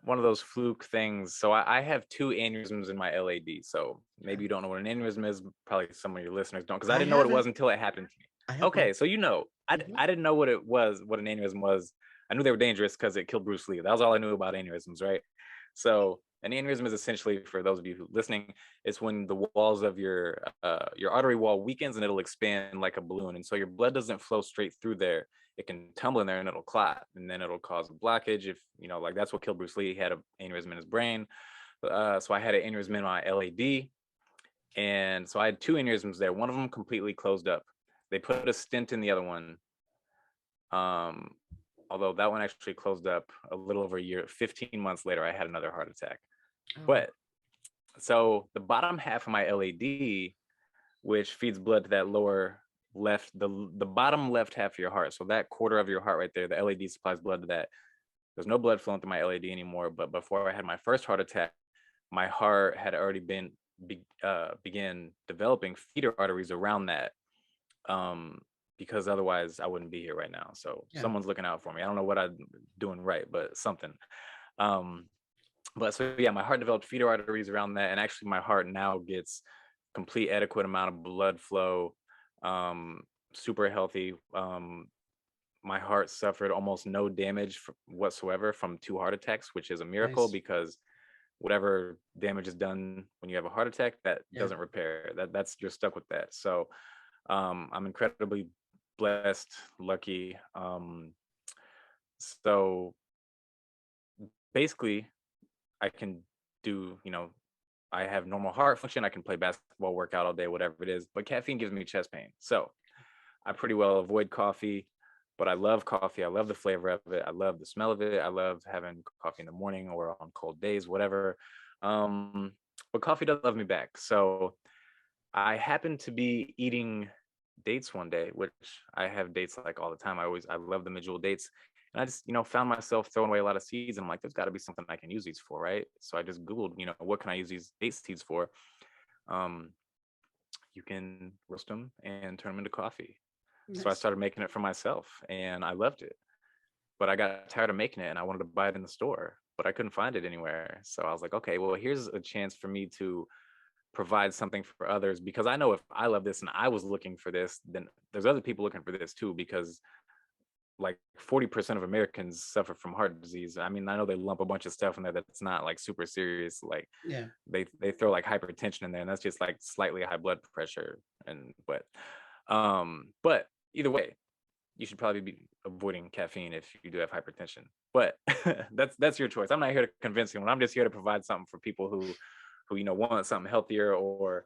One of those fluke things. So I have 2 aneurysms in my LAD. So maybe you don't know what an aneurysm is. Probably some of your listeners don't, because I didn't know what it was until it happened to me. Okay, so I didn't know what it was, what an aneurysm was. I knew they were dangerous because it killed Bruce Lee. That was all I knew about aneurysms, right? So an aneurysm is essentially, for those of you who listening, it's when the walls of your artery wall weakens and it'll expand like a balloon, and so your blood doesn't flow straight through there. It can tumble in there and it'll clot, and then it'll cause a blockage. If like that's what killed Bruce Lee. He had an aneurysm in his brain. So I had an aneurysm in my LAD, and so I had 2 aneurysms there. One of them completely closed up. They put a stent in the other one. Although that one actually closed up a little over a year. 15 months later, I had another heart attack. But so the bottom half of my LAD, which feeds blood to that lower left, the bottom left half of your heart, so that quarter of your heart right there, the LAD supplies blood to that. There's no blood flowing through my LAD anymore. But before I had my first heart attack, my heart had already began developing feeder arteries around that. Because otherwise I wouldn't be here right now. So someone's looking out for me. I don't know what I'm doing right, but something. But so yeah, my heart developed feeder arteries around that, and actually my heart now gets complete adequate amount of blood flow, um, super healthy. My heart suffered almost no damage whatsoever from 2 heart attacks, which is a miracle Nice. because whatever damage is done when you have a heart attack, that Yeah. doesn't repair. That's you're stuck with that. So I'm incredibly blessed, lucky. So basically, I can do, I have normal heart function. I can play basketball, work out all day, whatever it is. But caffeine gives me chest pain. So I pretty well avoid coffee, but I love coffee. I love the flavor of it. I love the smell of it. I love having coffee in the morning or on cold days, whatever. Um, but coffee does love me back. So I happened to be eating dates one day, which I have dates like all the time. I love the medjool dates. And I just, found myself throwing away a lot of seeds. And I'm like, there's got to be something I can use these for, right? So I just Googled, what can I use these date seeds for? Um, you can roast them and turn them into coffee. So I Nice. started making it for myself and I loved it. But I got tired of making it and I wanted to buy it in the store, but I couldn't find it anywhere. So I was like, okay, well, here's a chance for me to provide something for others, because I know if I love this and I was looking for this, then there's other people looking for this too, because like 40% of Americans suffer from heart disease. I mean, I know they lump a bunch of stuff in there that's not like super serious. Like Yeah. they throw like hypertension in there, and that's just like slightly high blood pressure. And but either way, you should probably be avoiding caffeine if you do have hypertension. But that's your choice. I'm not here to convince anyone. I'm just here to provide something for people who want something healthier, or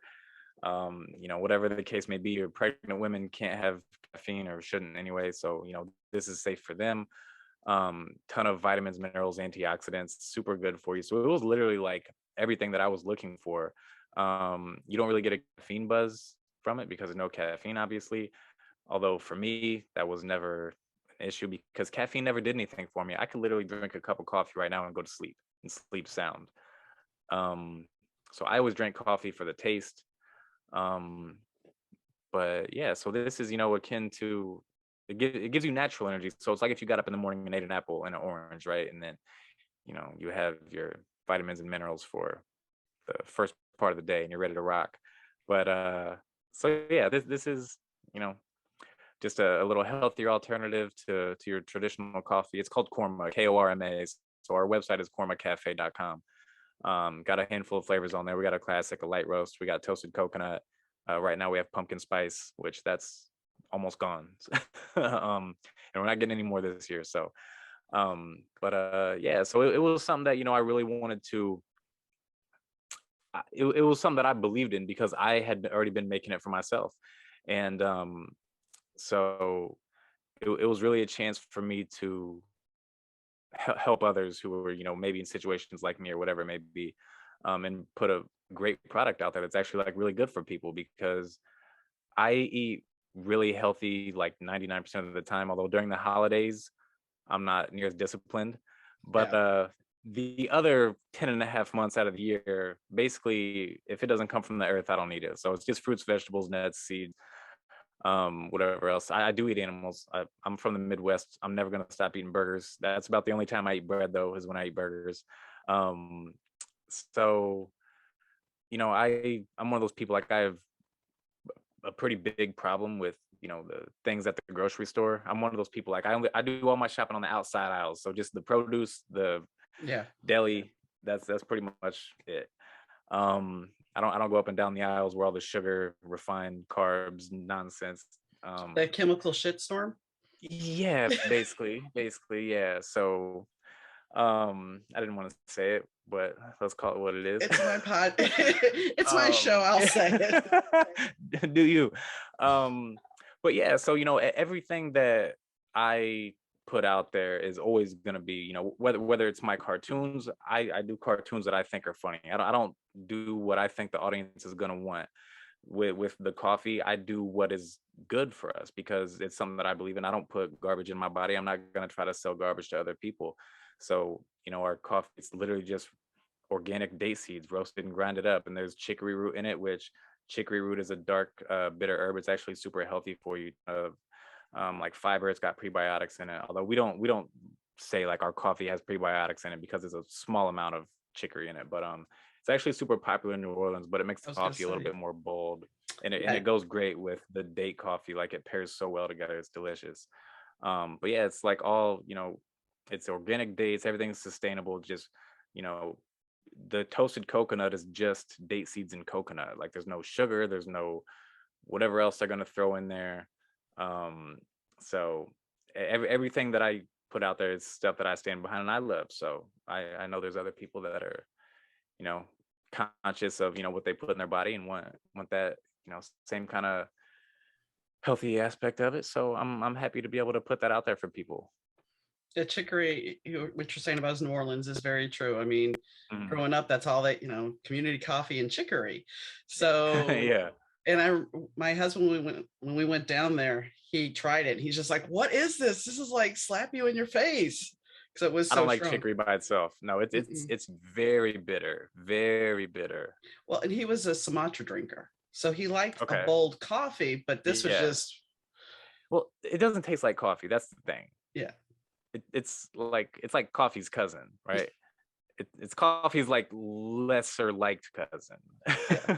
whatever the case may be, or pregnant women can't have caffeine or shouldn't anyway. So, this is safe for them. Ton of vitamins, minerals, antioxidants, super good for you. So it was literally like everything that I was looking for. You don't really get a caffeine buzz from it because of no caffeine, obviously. Although for me, that was never an issue because caffeine never did anything for me. I could literally drink a cup of coffee right now and go to sleep and sleep sound. Um, so I always drank coffee for the taste. Um, but yeah, so this is, akin to it gives you natural energy. So it's like if you got up in the morning and ate an apple and an orange, right? And then, you have your vitamins and minerals for the first part of the day and you're ready to rock. But so yeah, this is, you know, just a little healthier alternative to your traditional coffee. It's called Korma, Korma. So our website is kormacafe.com. Got a handful of flavors on there. We got a classic, a light roast. We got toasted coconut. Right now we have pumpkin spice, which that's almost gone. And we're not getting any more this year. So, yeah. So it was something that I really wanted to. It was something that I believed in because I had already been making it for myself, and so it was really a chance for me to help others who were maybe in situations like me or whatever it may be, and put a great product out there that's actually like really good for people, because I eat really healthy like 99% of the time, although during the holidays I'm not near as disciplined. But Yeah. the other 10 and a half months out of the year, basically, if it doesn't come from the earth, I don't eat it. So it's just fruits, vegetables, nuts, seeds, whatever else. I do eat animals. I'm from the Midwest. I'm never gonna stop eating burgers. That's about the only time I eat bread, though, is when I eat burgers. Um, so I'm one of those people, like, I have a pretty big problem with the things at the grocery store. I'm one of those people, like, I do all my shopping on the outside aisles, so just the produce, the Yeah. deli. That's pretty much it. I don't go up and down the aisles where all the sugar, refined carbs, nonsense. That chemical shitstorm. Yeah, basically, yeah. So I didn't want to say it, but let's call it what it is. It's my pod. It's my show. I'll say it. Do you? But yeah, so everything that I put out there is always gonna be, whether it's my cartoons. I do cartoons that I think are funny. I don't do what I think the audience is gonna want. With the coffee, I do what is good for us because it's something that I believe in. I don't put garbage in my body. I'm not gonna try to sell garbage to other people. So our coffee, it's literally just organic date seeds roasted and grinded up, and there's chicory root in it, which chicory root is a dark bitter herb. It's actually super healthy for you. Like fiber, it's got prebiotics in it, although we don't say like our coffee has prebiotics in it because it's a small amount of chicory in it, but it's actually super popular in New Orleans, but it makes I the was gonna coffee a little say. bit more bold, and Yeah, it goes great with the date coffee. Like it pairs so well together. It's delicious. But yeah, it's like all, it's organic dates, everything's sustainable. Just, you know, the toasted coconut is just date seeds and coconut. Like there's no sugar, there's no whatever else they're gonna throw in there. Um, so everything that I put out there is stuff that I stand behind and I love. So I know there's other people that are, you know, conscious of, what they put in their body and want that, same kind of healthy aspect of it. So I'm happy to be able to put that out there for people. the chicory, what you're saying about New Orleans is very true. I mean, Mhm. growing up, that's all that, community coffee and chicory. So, Yeah. and my husband, when we went down there, he tried it. He's just like, "What is this? This is like slap you in your face," because it was I don't so like strong. chicory by itself. No, Mm-mm. it's very bitter, very bitter. Well, and he was a Sumatra drinker, so he liked a Okay. bold coffee, but this was Yeah. just, Well, it doesn't taste like coffee. That's the thing. yeah, It's like coffee's cousin, right? It's coffee's like lesser liked cousin. yeah,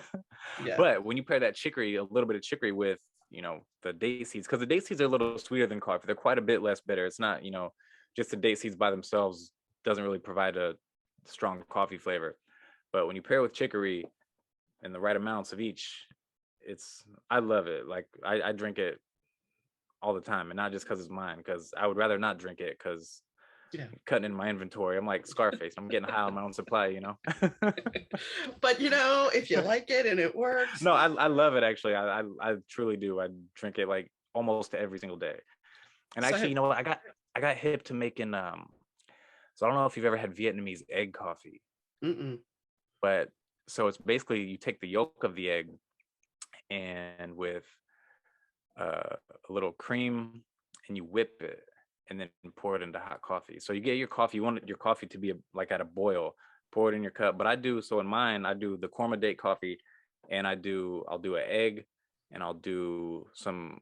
yeah. But when you pair that chicory, a little bit of chicory with, the date seeds, because the date seeds are a little sweeter than coffee. They're quite a bit less bitter. It's not, just the date seeds by themselves doesn't really provide a strong coffee flavor. But when you pair with chicory and the right amounts of each, I love it. Like I drink it all the time, and not just because it's mine, because I would rather not drink it because Yeah. cutting in my inventory. I'm like Scarface. I'm getting high on my own supply. But if you like it and it works, No, I love it actually. I truly do. I drink it like almost every single day. And so actually, you know what? I got hip to making so I don't know if you've ever had Vietnamese egg coffee, mm-mm, but so it's basically you take the yolk of the egg and with a little cream and you whip it and then pour it into hot coffee. So you get your coffee, you want your coffee to be like at a boil, pour it in your cup. But I do, so in mine, I do the Korma date coffee and I'll do an egg and I'll do some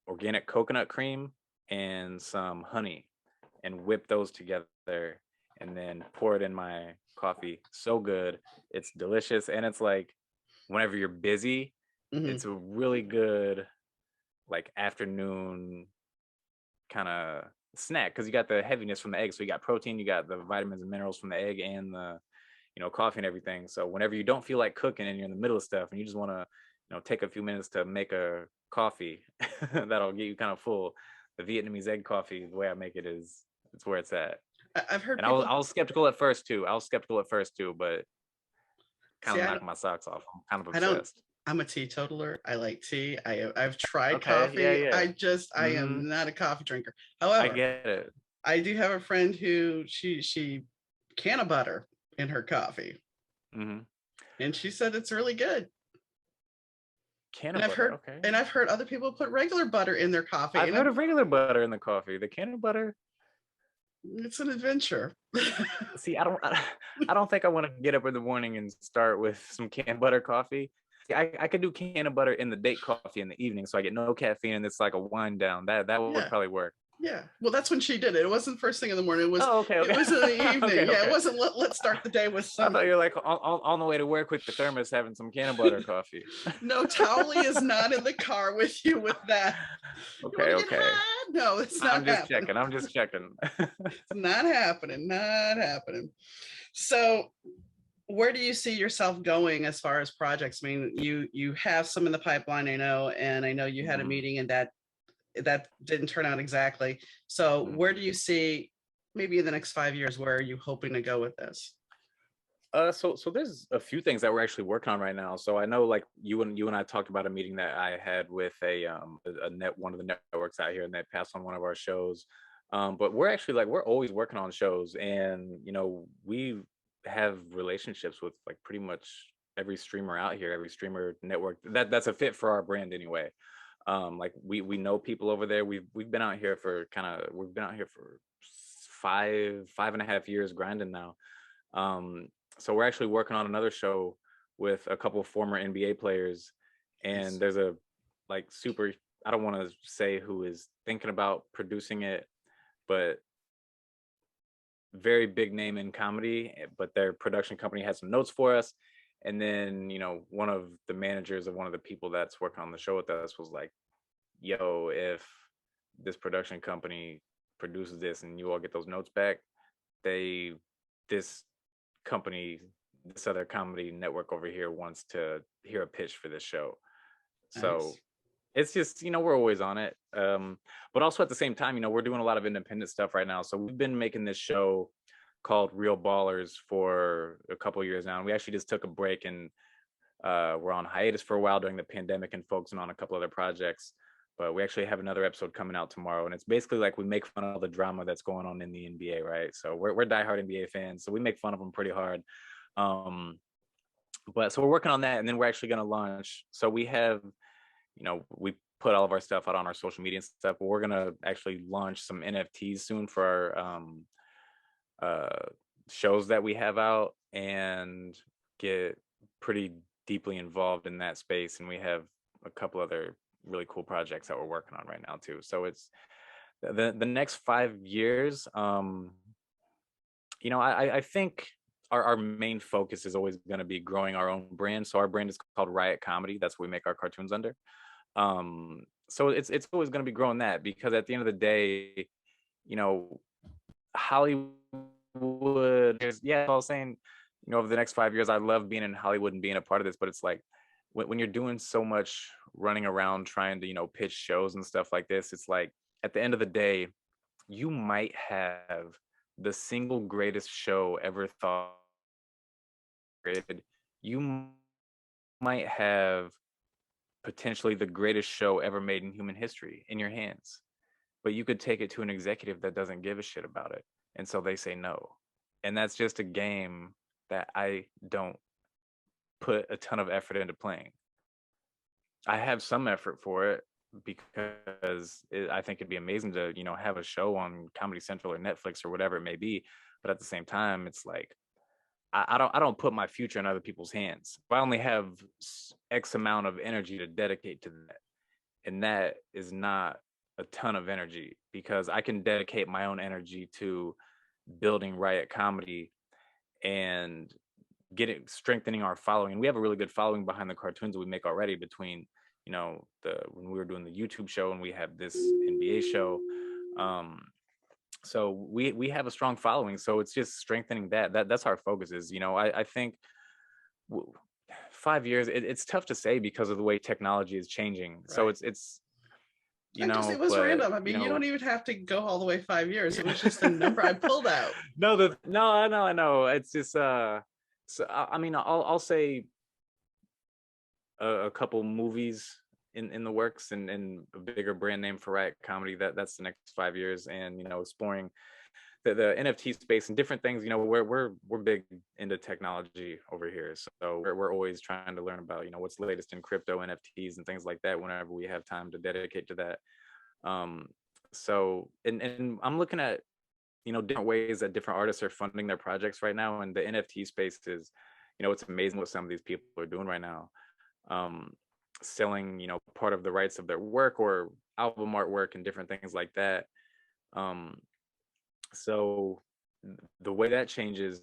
organic coconut cream and some honey and whip those together and then pour it in my coffee. So good. It's delicious. And it's like whenever you're busy, mm-hmm. it's a really good like afternoon kind of snack because you got the heaviness from the egg. So you got protein, you got the vitamins and minerals from the egg and the coffee and everything. So whenever you don't feel like cooking and you're in the middle of stuff and you just want to take a few minutes to make a coffee that'll get you kind of full, the Vietnamese egg coffee, the way I make it is it's where it's at. I've heard And I people was skeptical at first too. But kind see. of knocked my socks off. I'm kind of I don't. obsessed. I'm a teetotaler. I like tea. I've tried Okay, yeah, coffee. yeah. I Hmm. am not a coffee drinker. I However, get it. I do have a friend who she can of butter in her coffee, Hmm. and she said it's really good. Can And of I've butter, heard okay. and I've heard other people put regular butter in their coffee, I've and heard of regular butter in the coffee. The can of butter. it's an adventure. See, I don't think I want to get up in the morning and start with some canned butter coffee. See, I could do can of butter in the date coffee in the evening, so I get no caffeine and it's like a wind down. That would Yeah. probably work. Yeah. Well, that's when she did it. It wasn't first thing in the morning. It was Oh, okay, it okay, was in the okay, evening. Yeah, it okay. wasn't let's start the day with I some. thought you were like on the way to work with the thermos having some can of butter coffee. No, Towley is not in the car with you with that. You want Okay, to get okay. high? No, it's not I'm just happening. checking. I'm just checking. It's not happening. Not happening. So where do you see yourself going as far as projects? I mean, you have some in the pipeline, I know, and I know you had a Mhm, meeting and that didn't turn out exactly. So where mhm. do you see maybe in the next 5 years, where are you hoping to go with this? So there's a few things that we're actually working on right now. So I know like you and I talked about a meeting that I had with a net one of the networks out here, and they passed on one of our shows. But we're actually like we're always working on shows, and we have relationships with like pretty much every streamer out here, every streamer network that's a fit for our brand anyway. Like we know people over there. We've been out here for we've been out here for 5.5 years grinding now. Um, so we're actually working on another show with a couple of former NBA players, and Nice. there's a like super. I don't want to say who is thinking about producing it, but very big name in comedy, but their production company had some notes for us. And then, one of the managers of one of the people that's working on the show with us was like, yo, if this production company produces this and you all get those notes back, this company, this other comedy network over here wants to hear a pitch for this show. So Nice. it's just, we're always on it. But also at the same time, we're doing a lot of independent stuff right now. So we've been making this show called Real Ballers for a couple of years now. And we actually just took a break and we're on hiatus for a while during the pandemic and focusing on a couple other projects. But we actually have another episode coming out tomorrow. And it's basically like we make fun of all the drama that's going on in the NBA, right? So we're diehard NBA fans. So we make fun of them pretty hard. But so we're working on that. And then we're actually going to launch. So we have, we put all of our stuff out on our social media and stuff, but we're going to actually launch some NFTs soon for our shows that we have out and get pretty deeply involved in that space. And we have a couple other really cool projects that we're working on right now too. So it's the next 5 years. I think our main focus is always going to be growing our own brand. So our brand is called Riot Comedy. That's what we make our cartoons under. So it's always going to be growing that, because at the end of the day, Hollywood is, I was saying, over the next 5 years, I love being in Hollywood and being a part of this, but it's like when you're doing so much running around trying to, pitch shows and stuff like this, it's like at the end of the day, you might have the single greatest show ever thought created. You might have potentially the greatest show ever made in human history in your hands, but you could take it to an executive that doesn't give a shit about it, and so they say no. And that's just a game that I don't put a ton of effort into playing. I have some effort for it because I think it'd be amazing to, have a show on Comedy Central or Netflix or whatever it may be. But at the same time, it's like I don't put my future in other people's hands. I only have X amount of energy to dedicate to that, and that is not a ton of energy, because I can dedicate my own energy to building Riot Comedy and strengthening our following. And we have a really good following behind the cartoons that we make already, between when we were doing the YouTube show and we have this NBA show. So we have a strong following. So it's just strengthening that's our focus is. I think 5 years, it's tough to say because of the way technology is changing. Right. So it's it was random. I mean, you don't even have to go all the way 5 years. It was just a number I pulled out. I know. It's just so I mean, I'll say a couple movies in the works, and a bigger brand name for Riot Comedy. That's the next 5 years, and exploring the NFT space and different things. We're big into technology over here, so we're always trying to learn about what's the latest in crypto, NFTs, and things like that whenever we have time to dedicate to that. So and I'm looking at different ways that different artists are funding their projects right now, and the NFT space is it's amazing what some of these people are doing right now, selling part of the rights of their work or album artwork and different things like that. So the way that changes,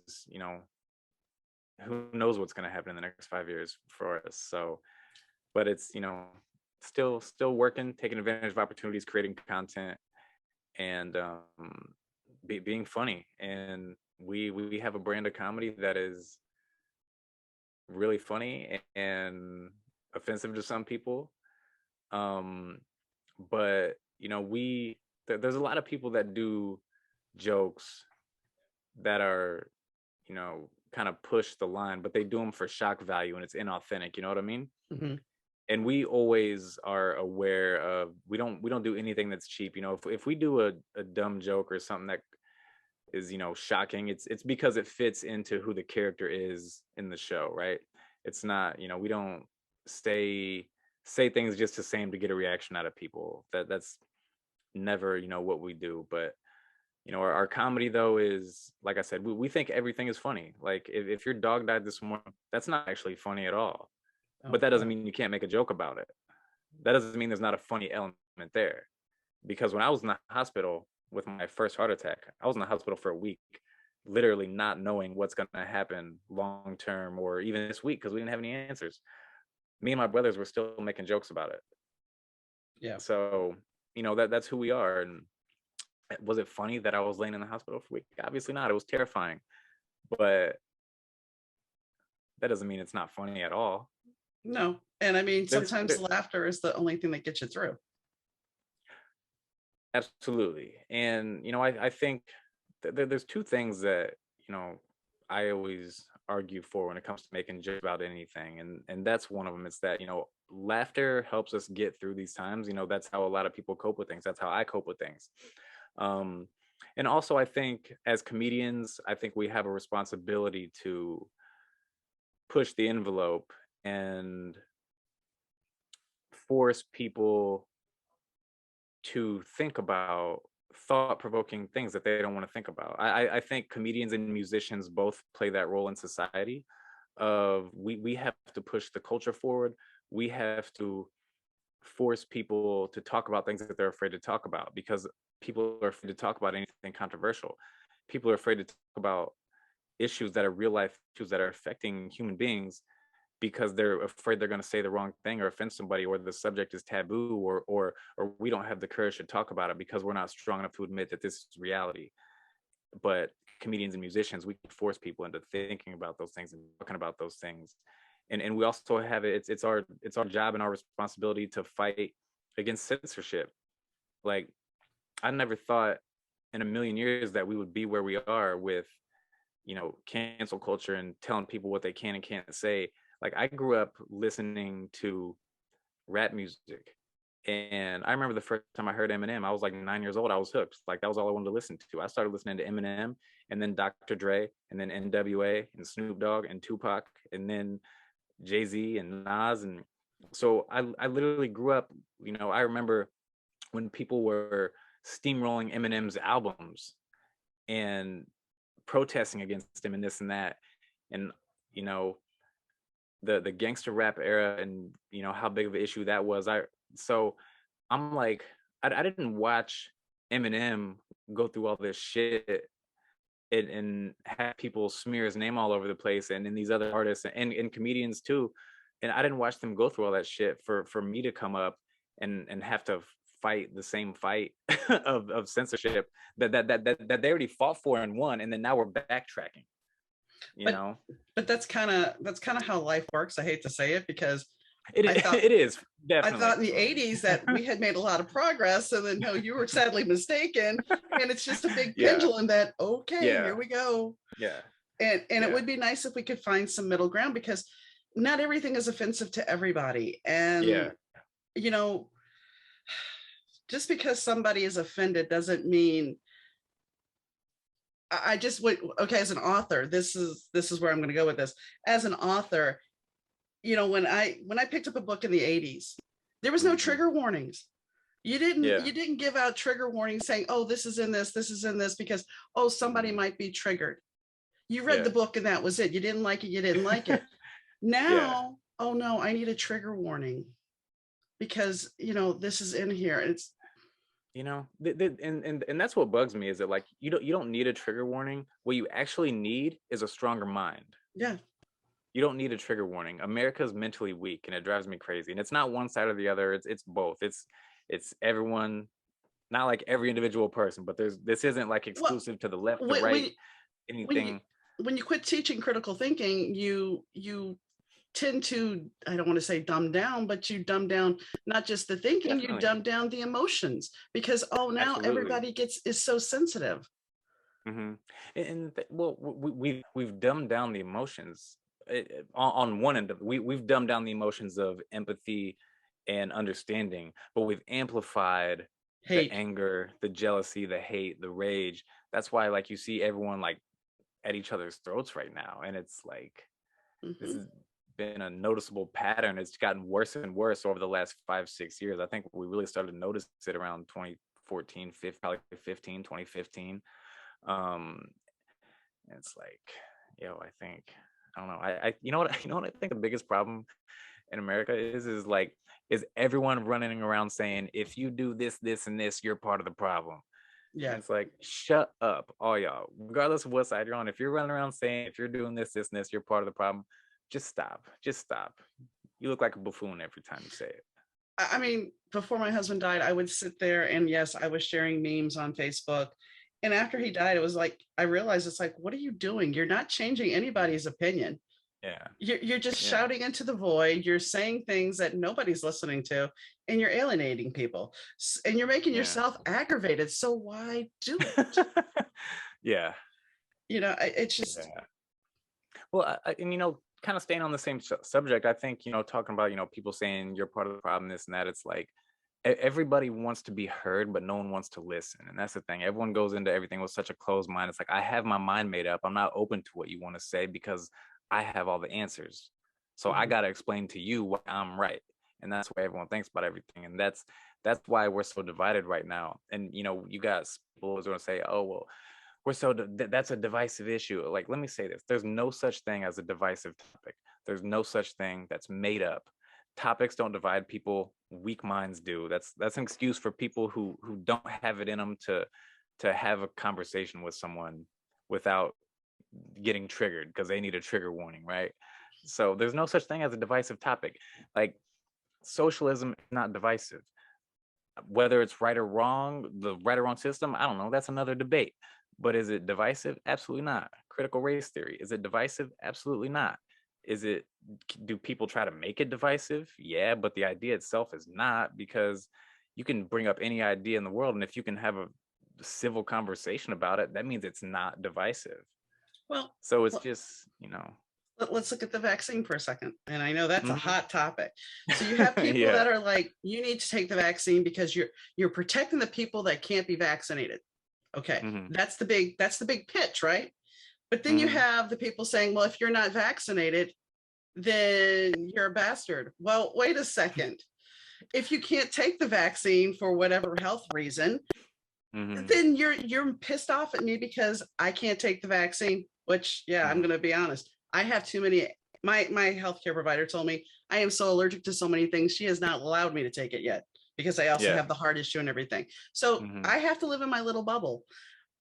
who knows what's going to happen in the next 5 years for us. So, but it's still working, taking advantage of opportunities, creating content, and being funny. And we have a brand of comedy that is really funny and offensive to some people, but there's a lot of people that do jokes that are kind of push the line, but they do them for shock value, and it's inauthentic. You know what I mean? Mm-hmm. And we always are aware of, we don't do anything that's cheap. If we do a dumb joke or something that is shocking, it's because it fits into who the character is in the show, right? It's not we don't say things just to say them to get a reaction out of people. That's never what we do. But our comedy, though, is, like I said, we think everything is funny. Like if your dog died this morning, that's not actually funny at all. But that doesn't mean you can't make a joke about it. That doesn't mean there's not a funny element there. Because when I was in the hospital with my first heart attack, I was in the hospital for a week. literally not knowing what's going to happen long term or even this week because we didn't have any answers. Me and my brothers were still making jokes about it. Yeah. So, that's who we are. And was it funny that I was laying in the hospital for a week? Obviously not. It was terrifying. But that doesn't mean it's not funny at all. No. And I mean, There's, sometimes there, laughter is the only thing that gets you through. absolutely. And, I think there's two things that, I always argue for when it comes to making jokes about anything. And that's one of them. It's that, laughter helps us get through these times. That's how a lot of people cope with things. That's how I cope with things. And also, I think as comedians, I think we have a responsibility to push the envelope and force people to think about thought-provoking things that they don't want to think about. I think comedians and musicians both play that role in society. Of we have to push the culture forward. We have to force people to talk about things that they're afraid to talk about, because people are afraid to talk about anything controversial. People are afraid to talk about issues that are real life issues that are affecting human beings, because they're afraid they're going to say the wrong thing or offend somebody, or the subject is taboo, or we don't have the courage to talk about it because we're not strong enough to admit that this is reality. But comedians and musicians, we can force people into thinking about those things and talking about those things. And we also have it's our job and our responsibility to fight against censorship. Like, I never thought in a million years that we would be where we are with, cancel culture and telling people what they can and can't say. Like, I grew up listening to rap music, and I remember the first time I heard Eminem, I was like 9 years old. I was hooked. Like, that was all I wanted to listen to. I started listening to Eminem, and then Dr. Dre, and then NWA, and Snoop Dogg, and Tupac, and then Jay-Z and Nas. And so I literally grew up, I remember when people were steamrolling Eminem's albums and protesting against him and this and that. And, the gangster rap era, and, how big of an issue that was. So I'm like, I didn't watch Eminem go through all this shit and have people smear his name all over the place, and these other artists and comedians too. And I didn't watch them go through all that shit for me to come up and have to fight the same fight of censorship that they already fought for and won, and then now we're backtracking. But that's kind of how life works. I hate to say it, because it is I definitely. thought in the 80s that we had made a lot of progress, and then no, you were sadly mistaken. And it's just a big pendulum that, okay, here we go. Yeah. And it would be nice if we could find some middle ground, because not everything is offensive to everybody. And, just because somebody is offended doesn't mean I just went, okay, as an author, this is where I'm going to go with this. As an author, when I picked up a book in the 80s, there was no trigger warnings. You didn't give out trigger warnings saying, oh, this is in this, because, oh, somebody might be triggered. You read the book and that was it. You didn't like it. Now, oh no, I need a trigger warning, because, this is in here. It's, and that's what bugs me, is that, like, you don't need a trigger warning. What you actually need is a stronger mind. Yeah. You don't need a trigger warning. America's mentally weak, and it drives me crazy. And it's not one side or the other. It's both. It's everyone, not like every individual person, but this isn't like exclusive to the left, the right, anything. When you quit teaching critical thinking, you tend to, I don't want to say dumb down, but you dumb down not just the thinking, Definitely. You dumb down the emotions, because now Absolutely. Everybody is so sensitive. Mm-hmm. And well, we've dumbed down the emotions. On one end of we've dumbed down the emotions of empathy and understanding, but we've amplified hate, the anger, the jealousy, the hate, the rage. That's why, like, you see everyone like at each other's throats right now, and it's like this has been a noticeable pattern. It's gotten worse and worse over the last 5-6 years. I think we really started to notice it around 2014, 2015. It's like, I think, I don't know. I you know what I think the biggest problem in America is everyone running around saying, if you do this, this, and this, you're part of the problem. Yeah. It's like, shut up, all y'all, regardless of what side you're on. If you're running around saying, if you're doing this, this, and this, you're part of the problem, just stop. Just stop. You look like a buffoon every time you say it. I mean, before my husband died, I would sit there and yes, I was sharing memes on Facebook. And after he died, it was like, I realized it's like, what are you doing? You're not changing anybody's opinion. Yeah. You're just Yeah. shouting into the void. You're saying things that nobody's listening to, and you're alienating people, and you're making Yeah. yourself aggravated. So why do it? Yeah. It's just, Yeah. Well, and kind of staying on the same subject, I think, talking about, people saying you're part of the problem, this and that, it's like everybody wants to be heard, but no one wants to listen. And that's the thing. Everyone goes into everything with such a closed mind. It's like, I have my mind made up. I'm not open to what you want to say because I have all the answers. So I got to explain to you why I'm right. And that's why everyone thinks about everything. And that's why we're so divided right now. And, you got people who's going to say, oh, well, we're so that's a divisive issue. Like, let me say this: there's no such thing as a divisive topic. There's no such thing that's made up. Topics don't divide people. Weak minds do. That's an excuse for people who don't have it in them to have a conversation with someone without getting triggered because they need a trigger warning, right? So there's no such thing as a divisive topic. Like, socialism is not divisive. Whether it's right or wrong, the right or wrong system, I don't know. That's another debate. But is it divisive? Absolutely not. Critical race theory, is it divisive? Absolutely not. Do people try to make it divisive? Yeah, but the idea itself is not, because you can bring up any idea in the world, and if you can have a civil conversation about it, that means it's not divisive. well, So it's just, let's look at the vaccine for a second. And I know that's a Mhm. hot topic. So you have people Yeah. that are like, you need to take the vaccine because you're protecting the people that can't be vaccinated. Okay. Mhm. That's the big pitch, right? But then you Mhm. have the people saying, well, if you're not vaccinated, then you're a bastard. Well, wait a second. If you can't take the vaccine for whatever health reason, Mhm. then you're pissed off at me because I can't take the vaccine, which, yeah, I'm Mhm. going to be honest. I have too many. My healthcare provider told me I am so allergic to so many things. She has not allowed me to take it yet because I also Yeah. have the heart issue and everything. So Mhm. I have to live in my little bubble,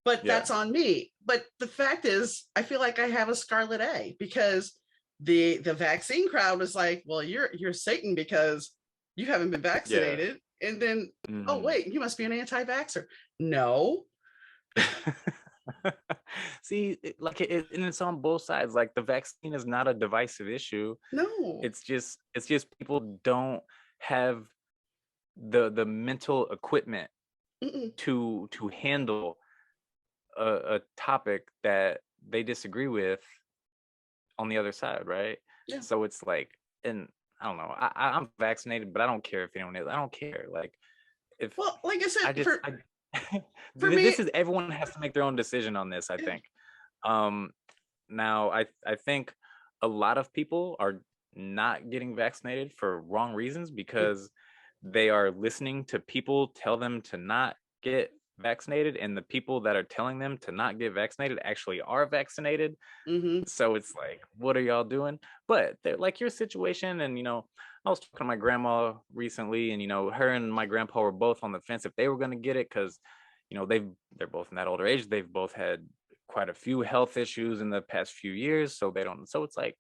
but Yeah. that's on me. But the fact is, I feel like I have a scarlet A because the vaccine crowd is like, well, you're Satan because you haven't been Yeah. vaccinated. And then, oh Mhm. wait, you must be an anti-vaxxer. No. See, and it's on both sides. Like, the vaccine is not a divisive issue. No. It's just people don't have the mental equipment Mm-mm. to handle a topic that they disagree with on the other side, right? Yeah. So it's like, and I don't know. I'm vaccinated, but I don't care if anyone is. I don't care. Like, if Well, like I I said, just I for me, this is, everyone has to make their own decision on this, I yeah. think. Um Now, I think a lot of people are not getting vaccinated for wrong reasons, because they are listening to people tell them to not get vaccinated, and the people that are telling them to not get vaccinated actually are vaccinated. Mm-hmm. So it's like, what are y'all doing? But like, your situation, and I was talking to my grandma recently, and her and my grandpa were both on the fence if they were going to get it, because they're both in that older age. They've both had quite a few health issues in the past few years, so they don't. So it's like,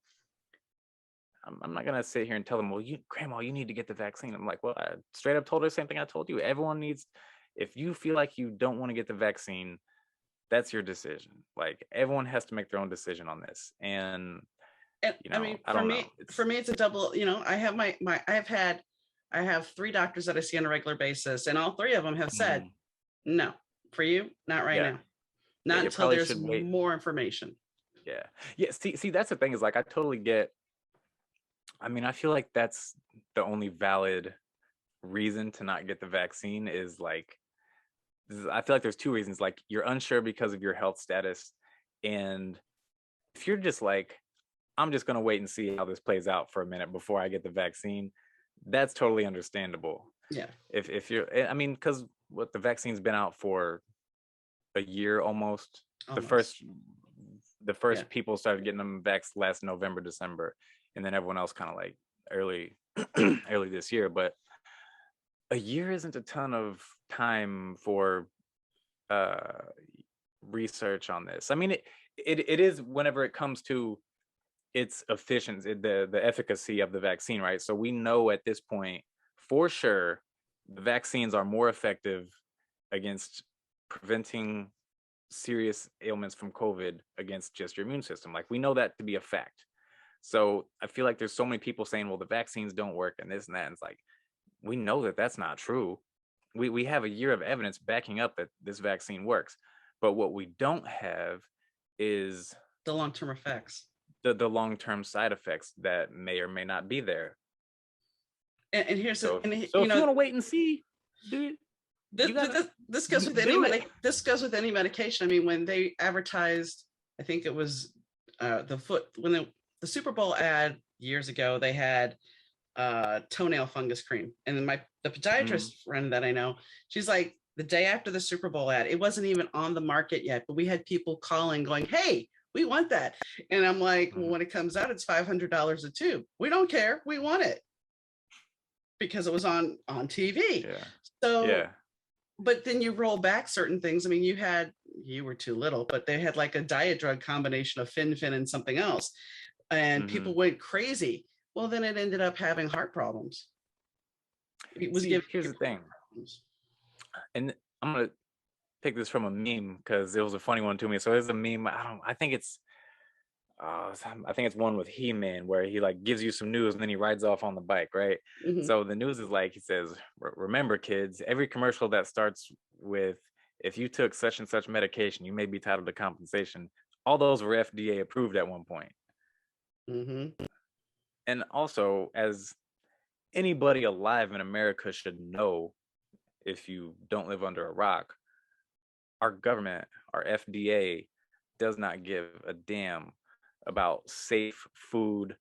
I'm not gonna sit here and tell them, well, grandma, you need to get the vaccine. I'm like, well, I straight up told her the same thing I told you. Everyone needs. If you feel like you don't want to get the vaccine, that's your decision. Like, everyone has to make their own decision on this. And And I mean, I don't know. for me, it's a double. I have I have three doctors that I see on a regular basis, and all three of them have said, Mhm. no, for you, not right Yeah, now, yeah, not you until probably there's should wait. more information. Yeah, yeah. See, that's the thing, is like, I totally get. I mean, I feel like that's the only valid reason to not get the vaccine, is like, I feel like there's two reasons. Like, you're unsure because of your health status, and if you're just like, I'm just gonna wait and see how this plays out for a minute before I get the vaccine, that's totally understandable. Yeah, If you're, I mean, because what, the vaccine's been out for a year almost. The almost. first the Yeah. first people started getting them vaxxed last November, December, and then everyone else kind of like early early this year. But a year isn't a ton of time for uh research on this. I mean, it is whenever it comes to its efficiency, the efficacy of the vaccine, right? So we know at this point for sure the vaccines are more effective against preventing serious ailments from COVID against just your immune system. Like we know that to be a fact. So I feel like there's so many people saying, well, the vaccines don't work and this and that. And it's like, we know that that's not true. We have a year of evidence backing up that this vaccine works. But what we don't have is The long-term effects. the long-term side effects that may or may not be there. And here's So, and so if you want to wait and see, dude, this goes with this goes with any medication. I mean, when they advertised, I think it was when the Super Bowl ad years ago, they had toenail fungus cream, and then the podiatrist friend that I know, she's like, the day after the Super Bowl ad, it wasn't even on the market yet, but we had people calling going, hey, we want that. And I'm like, well, when it comes out, it's $500 a tube. We don't care, we want it, because it was on TV. Yeah. So yeah. But then you roll back certain things. I mean, you were too little, but they had like a diet drug combination of Fin and something else, and people went crazy. Well, then it ended up having heart problems. It was here's the thing, and I'm gonna pick this from a meme because it was a funny one to me. So it's a meme. I think it's one with He-Man where he like gives you some news and then he rides off on the bike, right? So the news is like, he says, remember kids, every commercial that starts with, if you took such and such medication, you may be entitled to compensation. All those were FDA approved at one point. And also, as anybody alive in America should know, if you don't live under a rock, our government, our FDA, does not give a damn about safe food,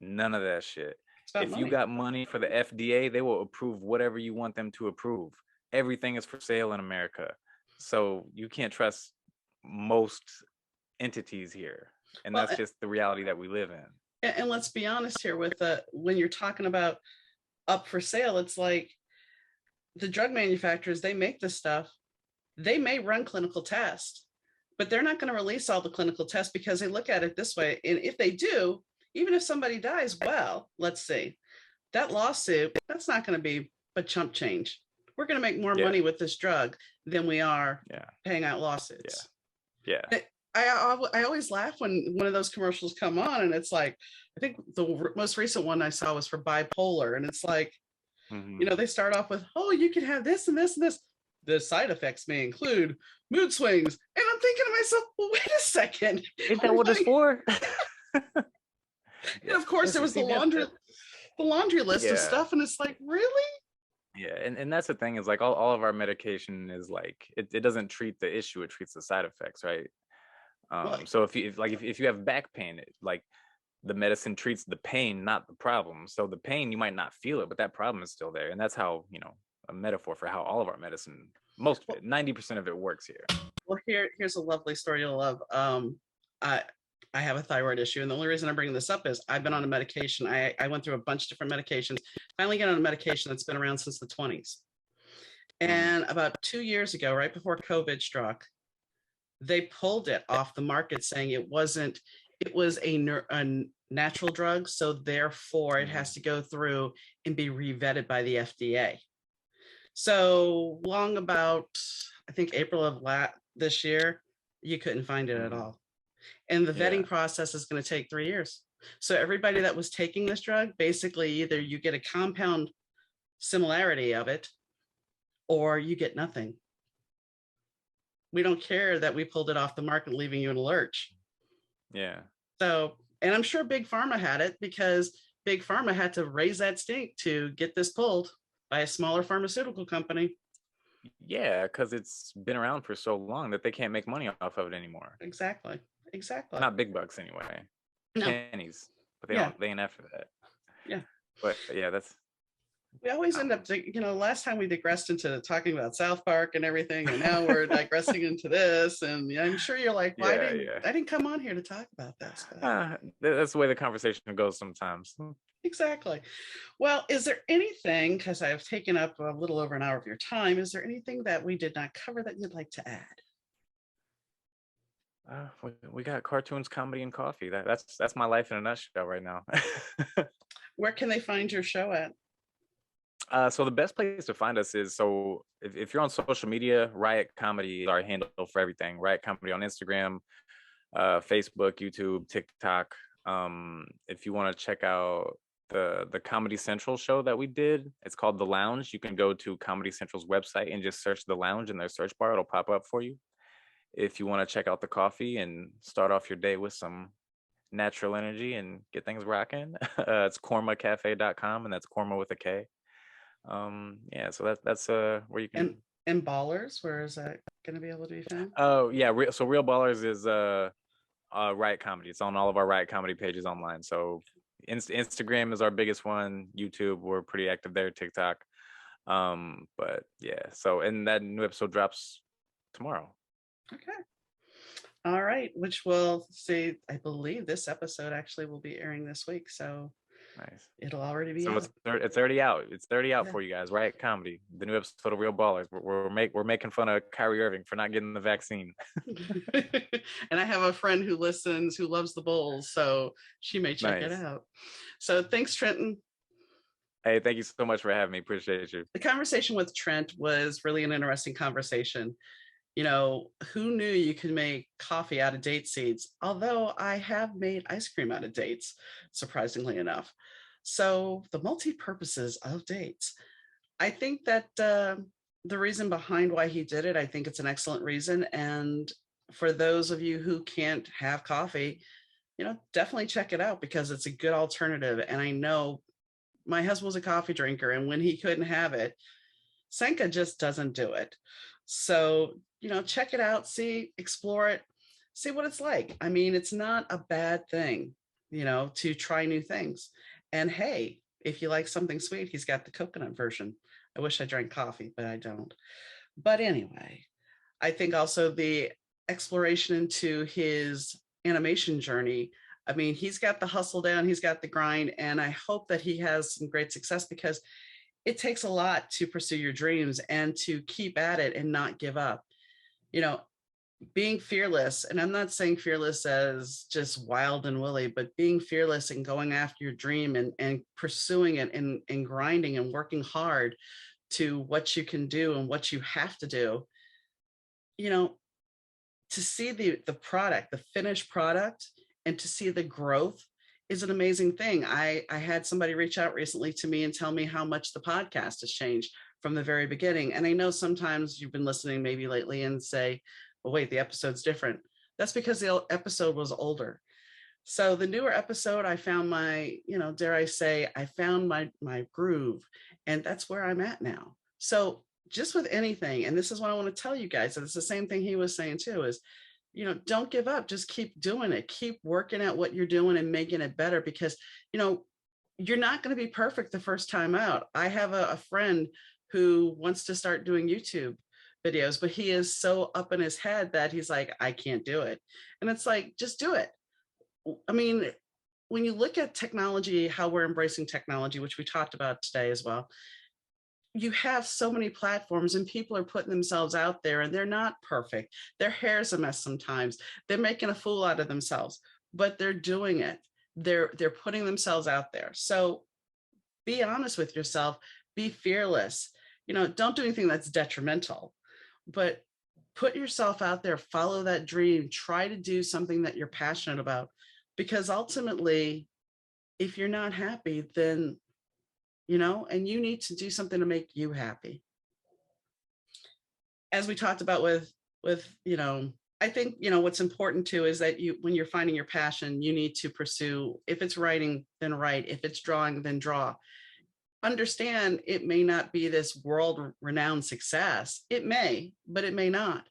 none of that shit. If you got money for the FDA, they will approve whatever you want them to approve. Everything is for sale in America. So you can't trust most entities here. And that's just the reality that we live in. And let's be honest here with when you're talking about up for sale, it's like the drug manufacturers, they make this stuff. They may run clinical tests, but they're not going to release all the clinical tests because they look at it this way. And if they do, even if somebody dies, well, let's see, that lawsuit, that's not going to be a chump change. We're going to make more money with this drug than we are paying out lawsuits. I always laugh when one of those commercials come on, and it's like, I think the most recent one I saw was for bipolar, and it's like, they start off with, oh, you can have this and this and this. The side effects may include mood swings. And I'm thinking to myself, well, wait a second. Ain't that what it's for? And of course, there was the laundry list of stuff. And it's like, really? Yeah. And that's the thing, is like all of our medication is like, it doesn't treat the issue, it treats the side effects, right? So if you have back pain, like the medicine treats the pain, not the problem. So the pain, you might not feel it, but that problem is still there. And that's how, a metaphor for how all of our medicine, most of it, 90% of it works here. Well, here's a lovely story you'll love. I have a thyroid issue, and the only reason I'm bringing this up is I've been on a medication. I went through a bunch of different medications. Finally got on a medication that's been around since the 20s. And about 2 years ago, right before COVID struck, they pulled it off the market, saying it was a natural drug, so therefore it has to go through and be revetted by the FDA. So long about, I think, April of this year, you couldn't find it at all. And the vetting process is going to take 3 years. So everybody that was taking this drug, basically either you get a compound similarity of it or you get nothing. We don't care that we pulled it off the market, leaving you in a lurch. Yeah. So, and I'm sure Big Pharma had it, because Big Pharma had to raise that stink to get this pulled by a smaller pharmaceutical company. Yeah, because it's been around for so long that they can't make money off of it anymore. Exactly. Not big bucks anyway. No. Pennies, but they ain't after that. Yeah. But yeah, that's We always end up, last time we digressed into talking about South Park and everything, and now we're digressing into this. And I'm sure you're like, well, Yeah, yeah. I didn't come on here to talk about this. But That's the way the conversation goes sometimes. exactly. Well, is there anything, because I've taken up a little over an hour of your time, is there anything that we did not cover that you'd like to add? We got cartoons, comedy, and coffee. That's my life in a nutshell right now. Where can they find your show at? So the best place to find us is, so if you're on social media, Riot Comedy is our handle for everything. Riot Comedy on Instagram, Facebook, YouTube, TikTok. If you want to check out the Comedy Central show that we did, it's called The Lounge. You can go to Comedy Central's website and just search The Lounge in their search bar. It'll pop up for you. If you want to check out the coffee and start off your day with some natural energy and get things rocking, it's kormacafe.com, and that's Korma with a K. Yeah, so that's where you can. And Ballers, where is that going to be able to be found? Oh yeah, so Real Ballers is Riot Comedy. It's on all of our Riot Comedy pages online. So Instagram is our biggest one. YouTube, we're pretty active there. TikTok. But yeah, so, and that new episode drops tomorrow. Okay. All right, which will say, I believe this episode actually will be airing this week. So nice. It'll already be so out. It's already out. It's already out for you guys. Riot Comedy, the new episode of Real Ballers. We're making fun of Kyrie Irving for not getting the vaccine. And I have a friend who listens who loves the Bulls, so she may check it out. So thanks, Trenton. Hey, thank you so much for having me. Appreciate you. The conversation with Trent was really an interesting conversation. Who knew you could make coffee out of date seeds? Although I have made ice cream out of dates, surprisingly enough. So the multi-purposes of dates. I think that the reason behind why he did it, I think it's an excellent reason. And for those of you who can't have coffee, definitely check it out because it's a good alternative. And I know my husband was a coffee drinker, and when he couldn't have it, Senka just doesn't do it. So, check it out, explore it, see what it's like. I mean, it's not a bad thing, to try new things. And hey, if you like something sweet, he's got the coconut version. I wish I drank coffee, but I don't. But anyway, I think also the exploration into his animation journey. I mean, he's got the hustle down, he's got the grind, and I hope that he has some great success because it takes a lot to pursue your dreams and to keep at it and not give up. Being fearless, and I'm not saying fearless as just wild and woolly, but being fearless and going after your dream and pursuing it and grinding and working hard to what you can do and what you have to do, to see the product, the finished product, and to see the growth is an amazing thing. I had somebody reach out recently to me and tell me how much the podcast has changed from the very beginning. And I know sometimes you've been listening maybe lately and say, well, wait, the episode's different. That's because the episode was older. So the newer episode, I found my, dare I say, I found my groove, and that's where I'm at now. So just with anything, and this is what I want to tell you guys, and it's the same thing he was saying too, is, don't give up, just keep doing it, keep working at what you're doing and making it better because, you're not going to be perfect the first time out. I have a friend who wants to start doing YouTube videos, but he is so up in his head that he's like, I can't do it. And it's like, just do it. I mean, when you look at technology, how we're embracing technology, which we talked about today as well, you have so many platforms and people are putting themselves out there and they're not perfect. Their hair's a mess sometimes. They're making a fool out of themselves, but they're doing it. They're putting themselves out there. So be honest with yourself, be fearless. Don't do anything that's detrimental, but put yourself out there, follow that dream, try to do something that you're passionate about, because ultimately, if you're not happy, then, and you need to do something to make you happy. As we talked about with, I think, what's important too is that when you're finding your passion, you need to pursue, if it's writing, then write. If it's drawing, then draw. Understand it may not be this world-renowned success. It may, but it may not.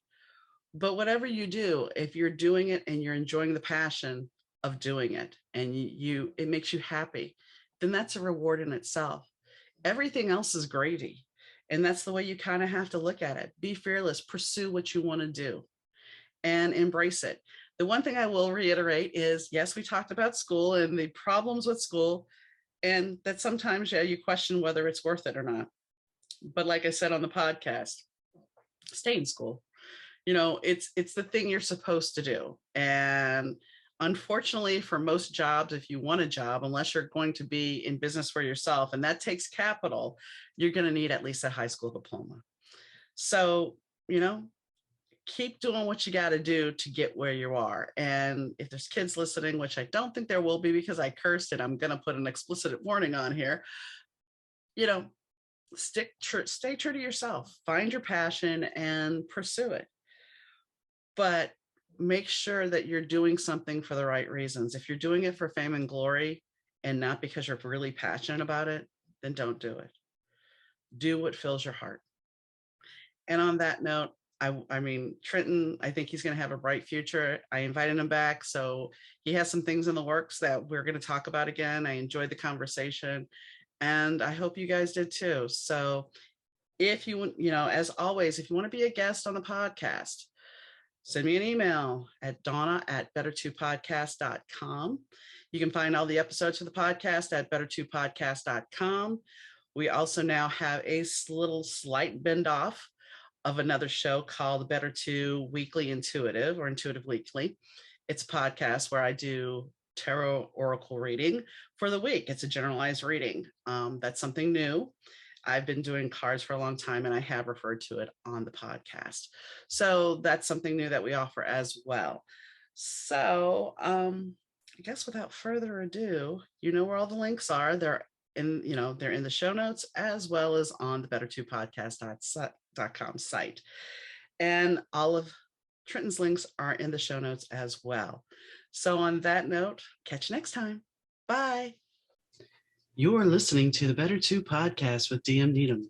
But whatever you do, if you're doing it and you're enjoying the passion of doing it and it makes you happy, then that's a reward in itself. Everything else is gravy. And that's the way you kind of have to look at it. Be fearless, pursue what you want to do, and embrace it. The one thing I will reiterate is, yes, we talked about school and the problems with school, and that sometimes, yeah, you question whether it's worth it or not. But like I said on the podcast, stay in school. It's the thing you're supposed to do. And unfortunately, for most jobs, if you want a job, unless you're going to be in business for yourself, and that takes capital, you're going to need at least a high school diploma. So, keep doing what you got to do to get where you are. And if there's kids listening, which I don't think there will be because I cursed and I'm going to put an explicit warning on here, stay true to yourself, find your passion and pursue it. But make sure that you're doing something for the right reasons. If you're doing it for fame and glory and not because you're really passionate about it, then don't do it. Do what fills your heart. And on that note, I mean, Trenton, I think he's going to have a bright future. I invited him back, so he has some things in the works that we're going to talk about again. I enjoyed the conversation, and I hope you guys did too. So if you, as always, if you want to be a guest on the podcast, send me an email at donna@better2podcast.com. You can find all the episodes of the podcast at better2podcast.com. We also now have a little slight bend off of another show called Better Two Weekly Intuitive, or Intuitive Weekly. It's a podcast where I do tarot oracle reading for the week. It's a generalized reading. That's something new. I've been doing cards for a long time, and I have referred to it on the podcast. So that's something new that we offer as well. So I guess without further ado, where all the links are. They're in the show notes, as well as on the better2podcast.com site. And all of Trenton's links are in the show notes as well. So on that note, catch you next time. Bye. You are listening to the Better Two Podcast with M.Needom.